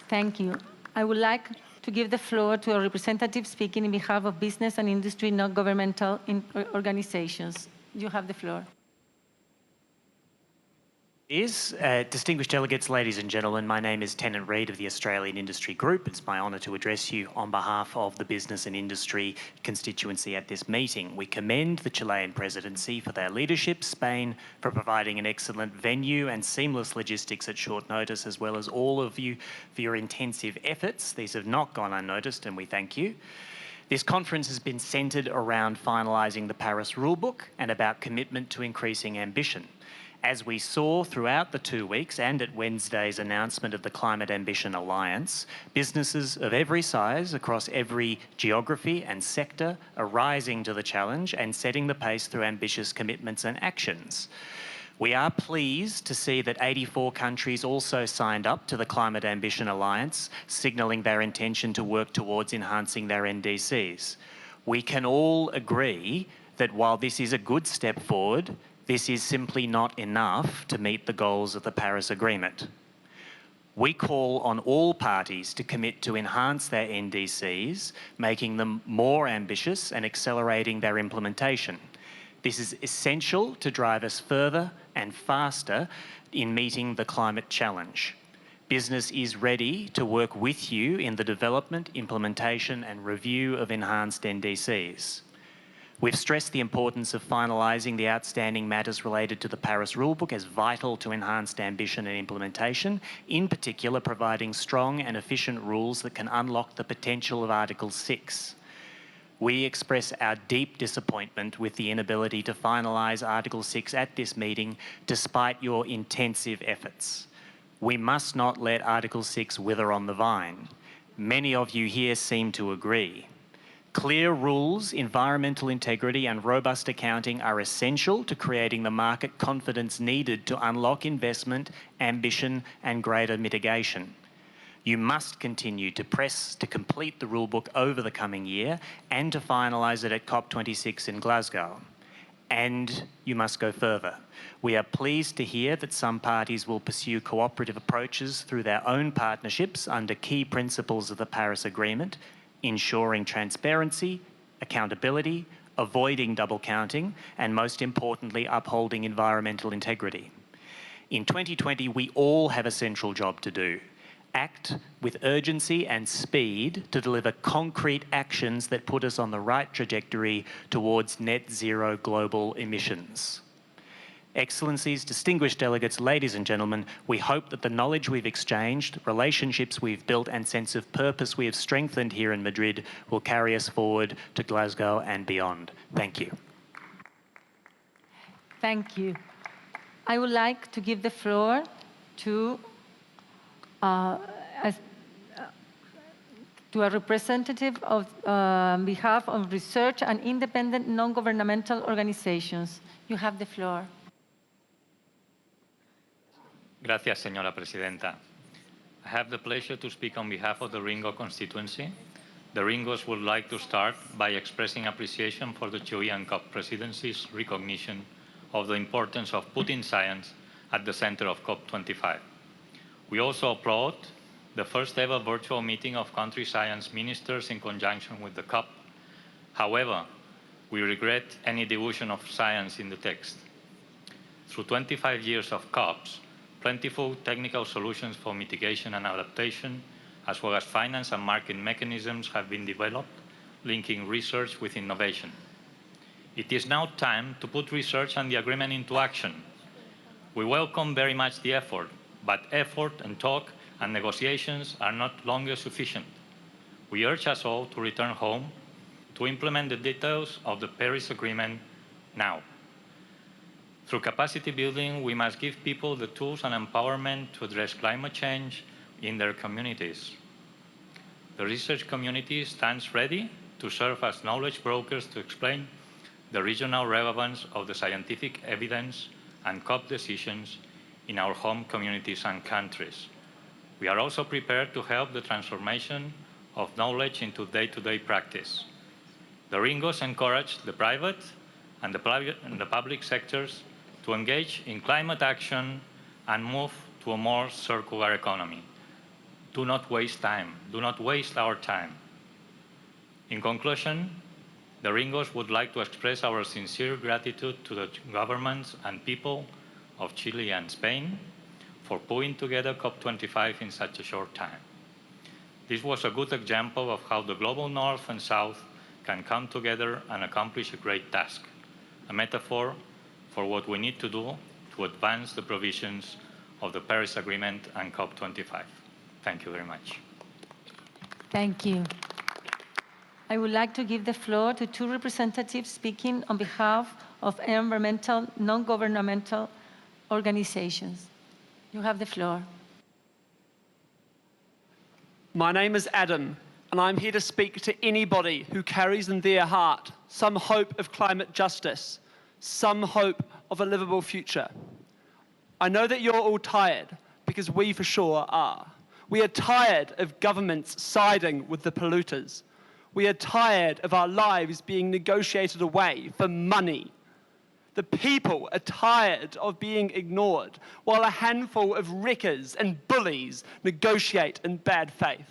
Thank you. I would like to give the floor to a representative speaking on behalf of business and industry non-governmental organizations. You have the floor. Distinguished delegates, ladies and gentlemen, my name is Tennant Reid of the Australian Industry Group. It's my honour to address you on behalf of the business and industry constituency at this meeting. We commend the Chilean presidency for their leadership, Spain for providing an excellent venue and seamless logistics at short notice, as well as all of you for your intensive efforts. These have not gone unnoticed, and we thank you. This conference has been centred around finalising the Paris rulebook and about commitment to increasing ambition. As we saw throughout the 2 weeks and at Wednesday's announcement of the Climate Ambition Alliance, businesses of every size across every geography and sector are rising to the challenge and setting the pace through ambitious commitments and actions. We are pleased to see that 84 countries also signed up to the Climate Ambition Alliance, signalling their intention to work towards enhancing their NDCs. We can all agree that while this is a good step forward, This is simply not enough to meet the goals of the Paris Agreement. We call on all parties to commit to enhance their NDCs, making them more ambitious and accelerating their implementation. This is essential to drive us further and faster in meeting the climate challenge. Business is ready to work with you in the development, implementation and review of enhanced NDCs. We've stressed the importance of finalising the outstanding matters related to the Paris Rulebook as vital to enhanced ambition and implementation, in particular providing strong and efficient rules that can unlock the potential of Article 6. We express our deep disappointment with the inability to finalise Article 6 at this meeting, despite your intensive efforts. We must not let Article 6 wither on the vine. Many of you here seem to agree. Clear rules, environmental integrity and robust accounting are essential to creating the market confidence needed to unlock investment, ambition and greater mitigation. You must continue to press to complete the rulebook over the coming year and to finalise it at COP26 in Glasgow. And you must go further. We are pleased to hear that some parties will pursue cooperative approaches through their own partnerships under key principles of the Paris Agreement, ensuring transparency, accountability, avoiding double counting, and most importantly, upholding environmental integrity. In 2020, we all have a central job to do. Act with urgency and speed to deliver concrete actions that put us on the right trajectory towards net zero global emissions. Excellencies, distinguished delegates, ladies and gentlemen, we hope that the knowledge we've exchanged, relationships we've built and sense of purpose we have strengthened here in Madrid will carry us forward to Glasgow and beyond. Thank you. Thank you. I would like to give the floor to a representative of, on behalf of research and independent non-governmental organizations. You have the floor. Gracias, señora presidenta. I have the pleasure to speak on behalf of the Ringo constituency. The Ringos would like to start by expressing appreciation for the Chilean COP presidency's recognition of the importance of putting science at the center of COP25. We also applaud the first ever virtual meeting of country science ministers in conjunction with the COP. However, we regret any dilution of science in the text. Through 25 years of COPs, plentiful technical solutions for mitigation and adaptation, as well as finance and market mechanisms have been developed, linking research with innovation. It is now time to put research and the agreement into action. We welcome very much the effort, but effort and talk and negotiations are not longer sufficient. We urge us all to return home to implement the details of the Paris Agreement now. Through capacity building, we must give people the tools and empowerment to address climate change in their communities. The research community stands ready to serve as knowledge brokers to explain the regional relevance of the scientific evidence and COP decisions in our home communities and countries. We are also prepared to help the transformation of knowledge into day-to-day practice. The Ringos encourage the private and the public sectors to engage in climate action and move to a more circular economy. Do not waste time. Do not waste our time. In conclusion, the Ringos would like to express our sincere gratitude to the governments and people of Chile and Spain for pulling together COP25 in such a short time. This was a good example of how the global North and South can come together and accomplish a great task, a metaphor for what we need to do to advance the provisions of the Paris Agreement and COP25. Thank you very much. Thank you. I would like to give the floor to two representatives speaking on behalf of environmental, non-governmental organizations. You have the floor. My name is Adam, and I'm here to speak to anybody who carries in their heart some hope of climate justice, some hope of a livable future. I know that you're all tired, because we for sure are. We are tired of governments siding with the polluters. We are tired of our lives being negotiated away for money. The people are tired of being ignored, while a handful of wreckers and bullies negotiate in bad faith.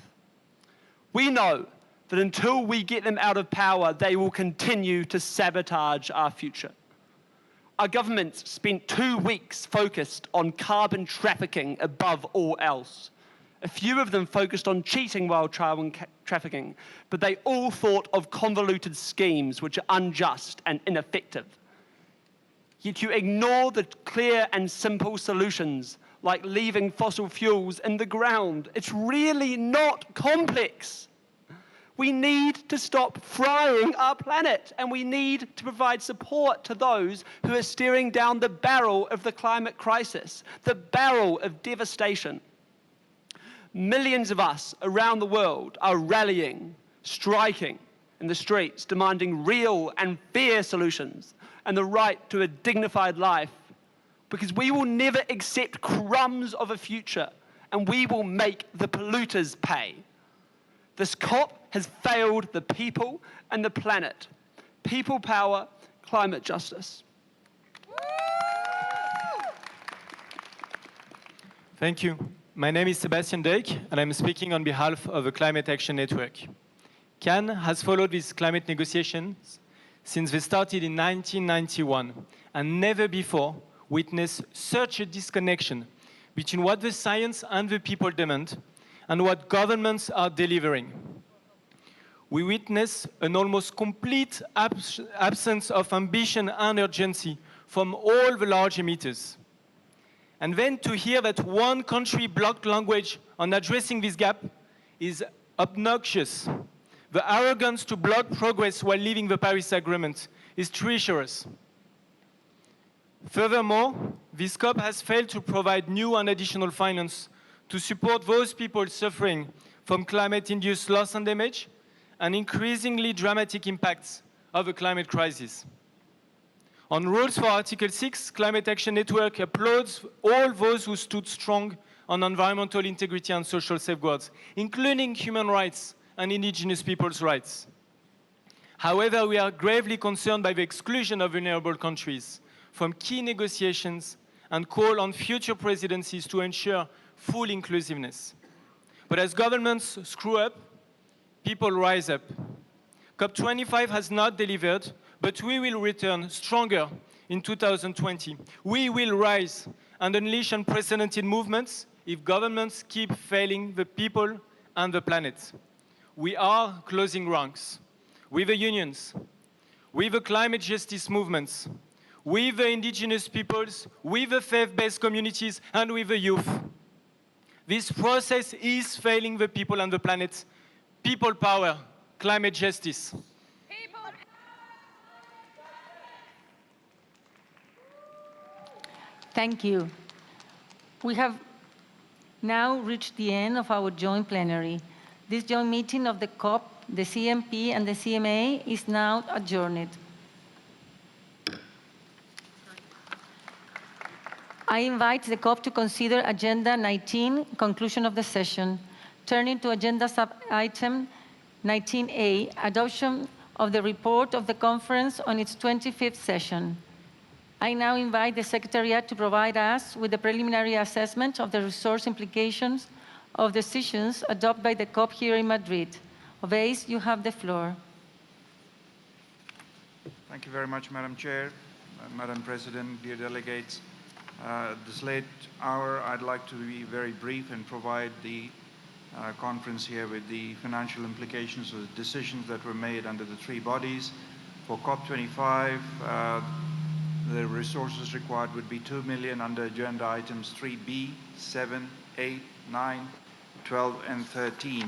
We know that until we get them out of power, they will continue to sabotage our future. Our government spent 2 weeks focused on carbon trafficking above all else. A few of them focused on cheating while carbon trafficking, but they all thought of convoluted schemes which are unjust and ineffective. Yet you ignore the clear and simple solutions, like leaving fossil fuels in the ground. It's really not complex. We need to stop frying our planet, and we need to provide support to those who are staring down the barrel of the climate crisis, the barrel of devastation. Millions of us around the world are rallying, striking in the streets, demanding real and fair solutions and the right to a dignified life, because we will never accept crumbs of a future, and we will make the polluters pay. This COP has failed the people and the planet. People power, climate justice. Thank you. My name is Sebastian Deck, and I'm speaking on behalf of the Climate Action Network. Cannes has followed these climate negotiations since they started in 1991, and never before witnessed such a disconnection between what the science and the people demand and what governments are delivering. We witness an almost complete absence of ambition and urgency from all the large emitters. And then to hear that one country blocked language on addressing this gap is obnoxious. The arrogance to block progress while leaving the Paris Agreement is treacherous. Furthermore, this COP has failed to provide new and additional finance to support those people suffering from climate-induced loss and damage and increasingly dramatic impacts of the climate crisis. On rules for Article 6, Climate Action Network applauds all those who stood strong on environmental integrity and social safeguards, including human rights and indigenous people's rights. However, we are gravely concerned by the exclusion of vulnerable countries from key negotiations and call on future presidencies to ensure full inclusiveness. But as governments screw up, people rise up. COP25 has not delivered, but we will return stronger in 2020. We will rise and unleash unprecedented movements if governments keep failing the people and the planet. We are closing ranks with the unions, with the climate justice movements, with the indigenous peoples, with the faith-based communities, and with the youth. This process is failing the people and the planet. People power, climate justice. Thank you. We have now reached the end of our joint plenary. This joint meeting of the COP, the CMP, and the CMA is now adjourned. I invite the COP to consider Agenda 19, conclusion of the session. Turning to Agenda Sub-Item 19A, adoption of the report of the conference on its 25th session. I now invite the Secretariat to provide us with a preliminary assessment of the resource implications of decisions adopted by the COP here in Madrid. Obeis, you have the floor. Thank you very much, Madam Chair, Madam President, dear delegates. At this late hour, I'd like to be very brief and provide the conference here with the financial implications of the decisions that were made under the three bodies. For COP25, the resources required would be 2 million under agenda items 3B, 7, 8, 9, 12, and 13.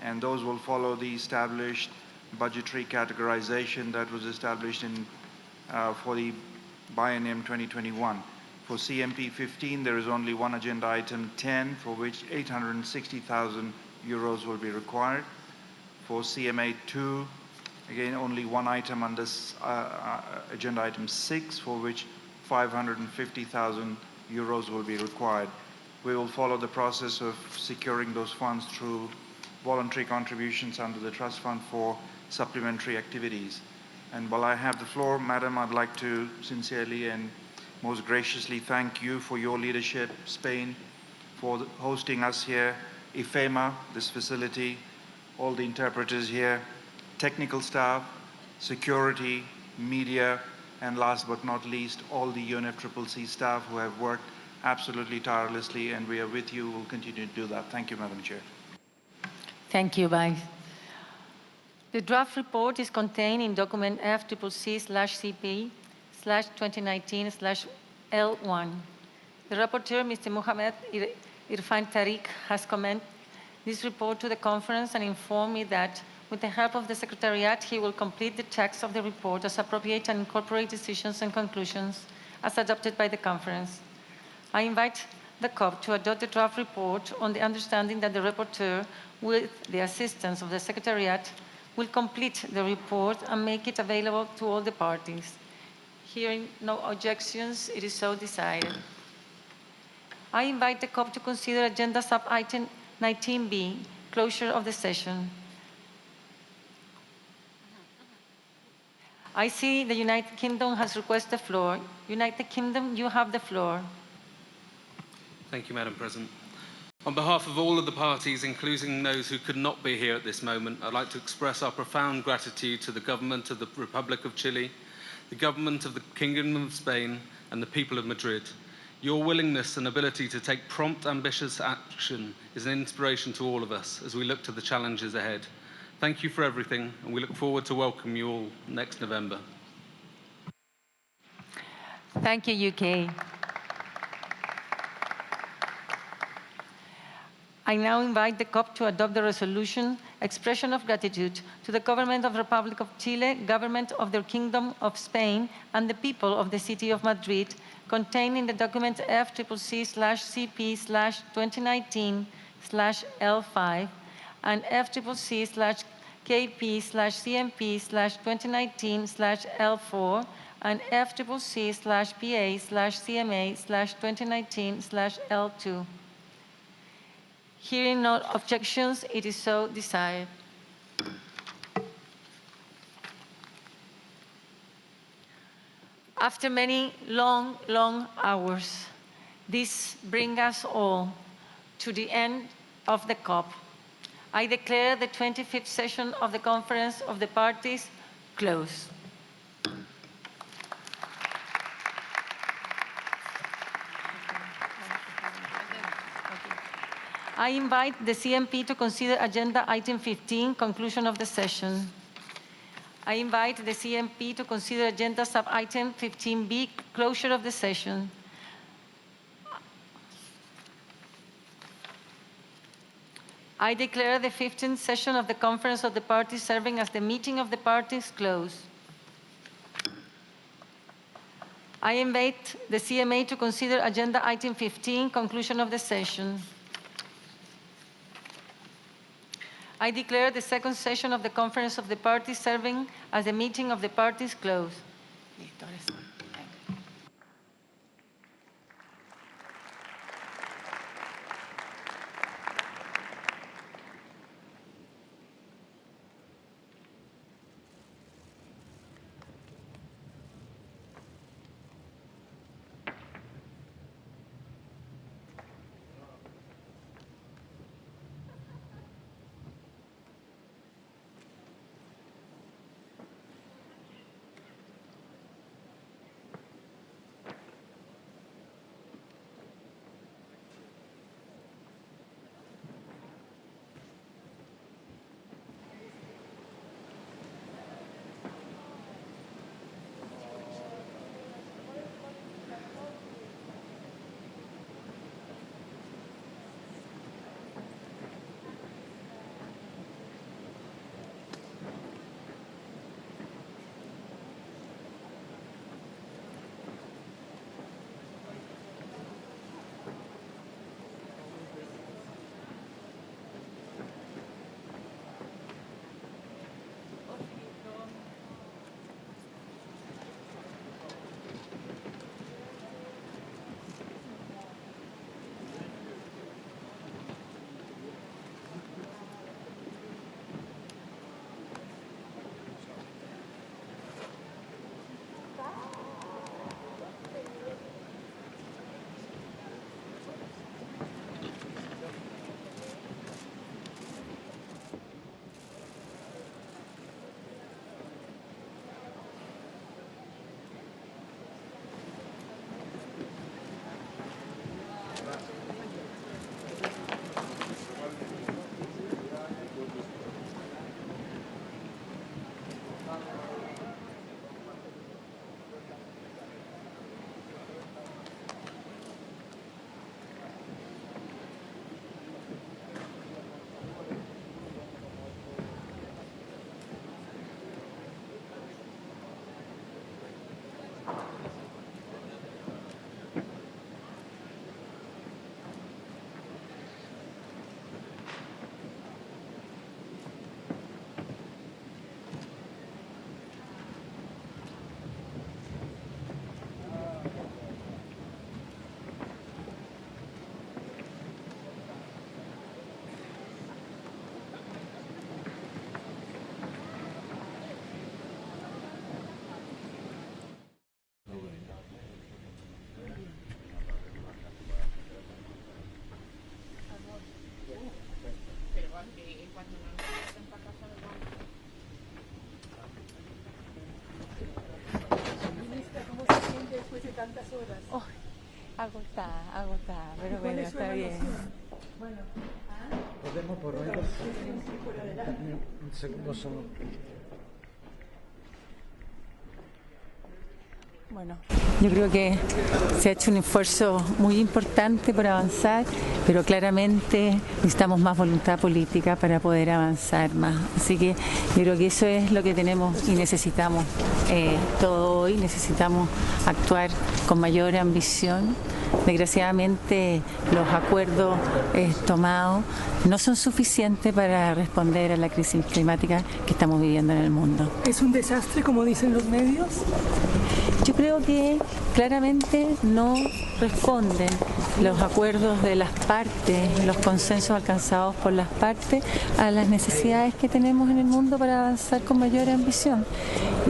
And those will follow the established budgetary categorization that was established in, for the biennium 2021. For CMP 15, there is only one agenda item 10, for which 860,000 euros will be required. For CMA 2, again, only one item under agenda item 6, for which 550,000 euros will be required. We will follow the process of securing those funds through voluntary contributions under the Trust Fund for supplementary activities. And while I have the floor, Madam, I'd like to sincerely and most graciously thank you for your leadership, Spain, for hosting us here, IFEMA, this facility, all the interpreters here, technical staff, security, media, and last but not least, all the UNFCCC staff who have worked absolutely tirelessly, and we are with you. We'll continue to do that. Thank you, Madam Chair. Thank you, Vice. The draft report is contained in document FCCC/CP/2019/L1. The rapporteur, Mr. Mohamed Irfan Tariq, has commented this report to the conference and informed me that, with the help of the Secretariat, he will complete the text of the report as appropriate and incorporate decisions and conclusions as adopted by the conference. I invite the COP to adopt the draft report on the understanding that the rapporteur, with the assistance of the Secretariat, will complete the report and make it available to all the parties. Hearing no objections, it is so decided. I invite the COP to consider agenda sub-item 19B, closure of the session. I see the United Kingdom has requested the floor. United Kingdom, you have the floor. Thank you, Madam President. On behalf of all of the parties, including those who could not be here at this moment, I'd like to express our profound gratitude to the government of the Republic of Chile, the government of the Kingdom of Spain, and the people of Madrid. Your willingness and ability to take prompt, ambitious action is an inspiration to all of us as we look to the challenges ahead. Thank you for everything, and we look forward to welcoming you all next November. Thank you, UK. I now invite the COP to adopt the resolution, expression of gratitude to the Government of the Republic of Chile, Government of the Kingdom of Spain, and the people of the City of Madrid, contained in the document FCCC/CP/2019/L5 and FCCC/KP/CMP/2019/L4 and FCCC/PA/CMA/2019/L2. Hearing no objections, it is so decided. After many long hours, this brings us all to the end of the COP. I declare the 25th session of the Conference of the Parties closed. I invite the CMP to consider agenda item 15, conclusion of the session. I invite the CMP to consider agenda sub-item 15B, closure of the session. I declare the 15th session of the Conference of the Parties serving as the meeting of the parties closed. I invite the CMA to consider agenda item 15, conclusion of the session. I declare the second session of the Conference of the Parties serving as the meeting of the parties closed. Oh, agotada, pero bueno, está bien. Bueno, podemos por hoy. Un segundo solo. Bueno, yo creo que se ha hecho un esfuerzo muy importante por avanzar, pero claramente necesitamos más voluntad política para poder avanzar más. Así que yo creo que eso es lo que tenemos y necesitamos todo hoy. Necesitamos actuar con mayor ambición. Desgraciadamente, los acuerdos tomados no son suficientes para responder a la crisis climática que estamos viviendo en el mundo. ¿Es un desastre, como dicen los medios? Yo creo que claramente no responden los acuerdos de las partes, los consensos alcanzados por las partes a las necesidades que tenemos en el mundo para avanzar con mayor ambición.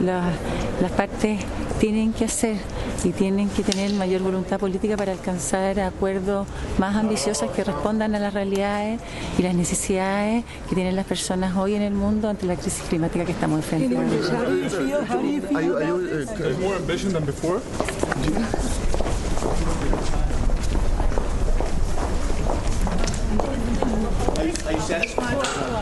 Las partes tienen que hacer y tienen que tener mayor voluntad política para alcanzar acuerdos más ambiciosos que respondan a las realidades y las necesidades que tienen las personas hoy en el mundo ante la crisis climática que estamos enfrentando. More ambition than before? Are you satisfied? Por favor.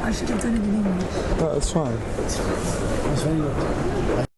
I should have done it in English. That's fine. That's very good.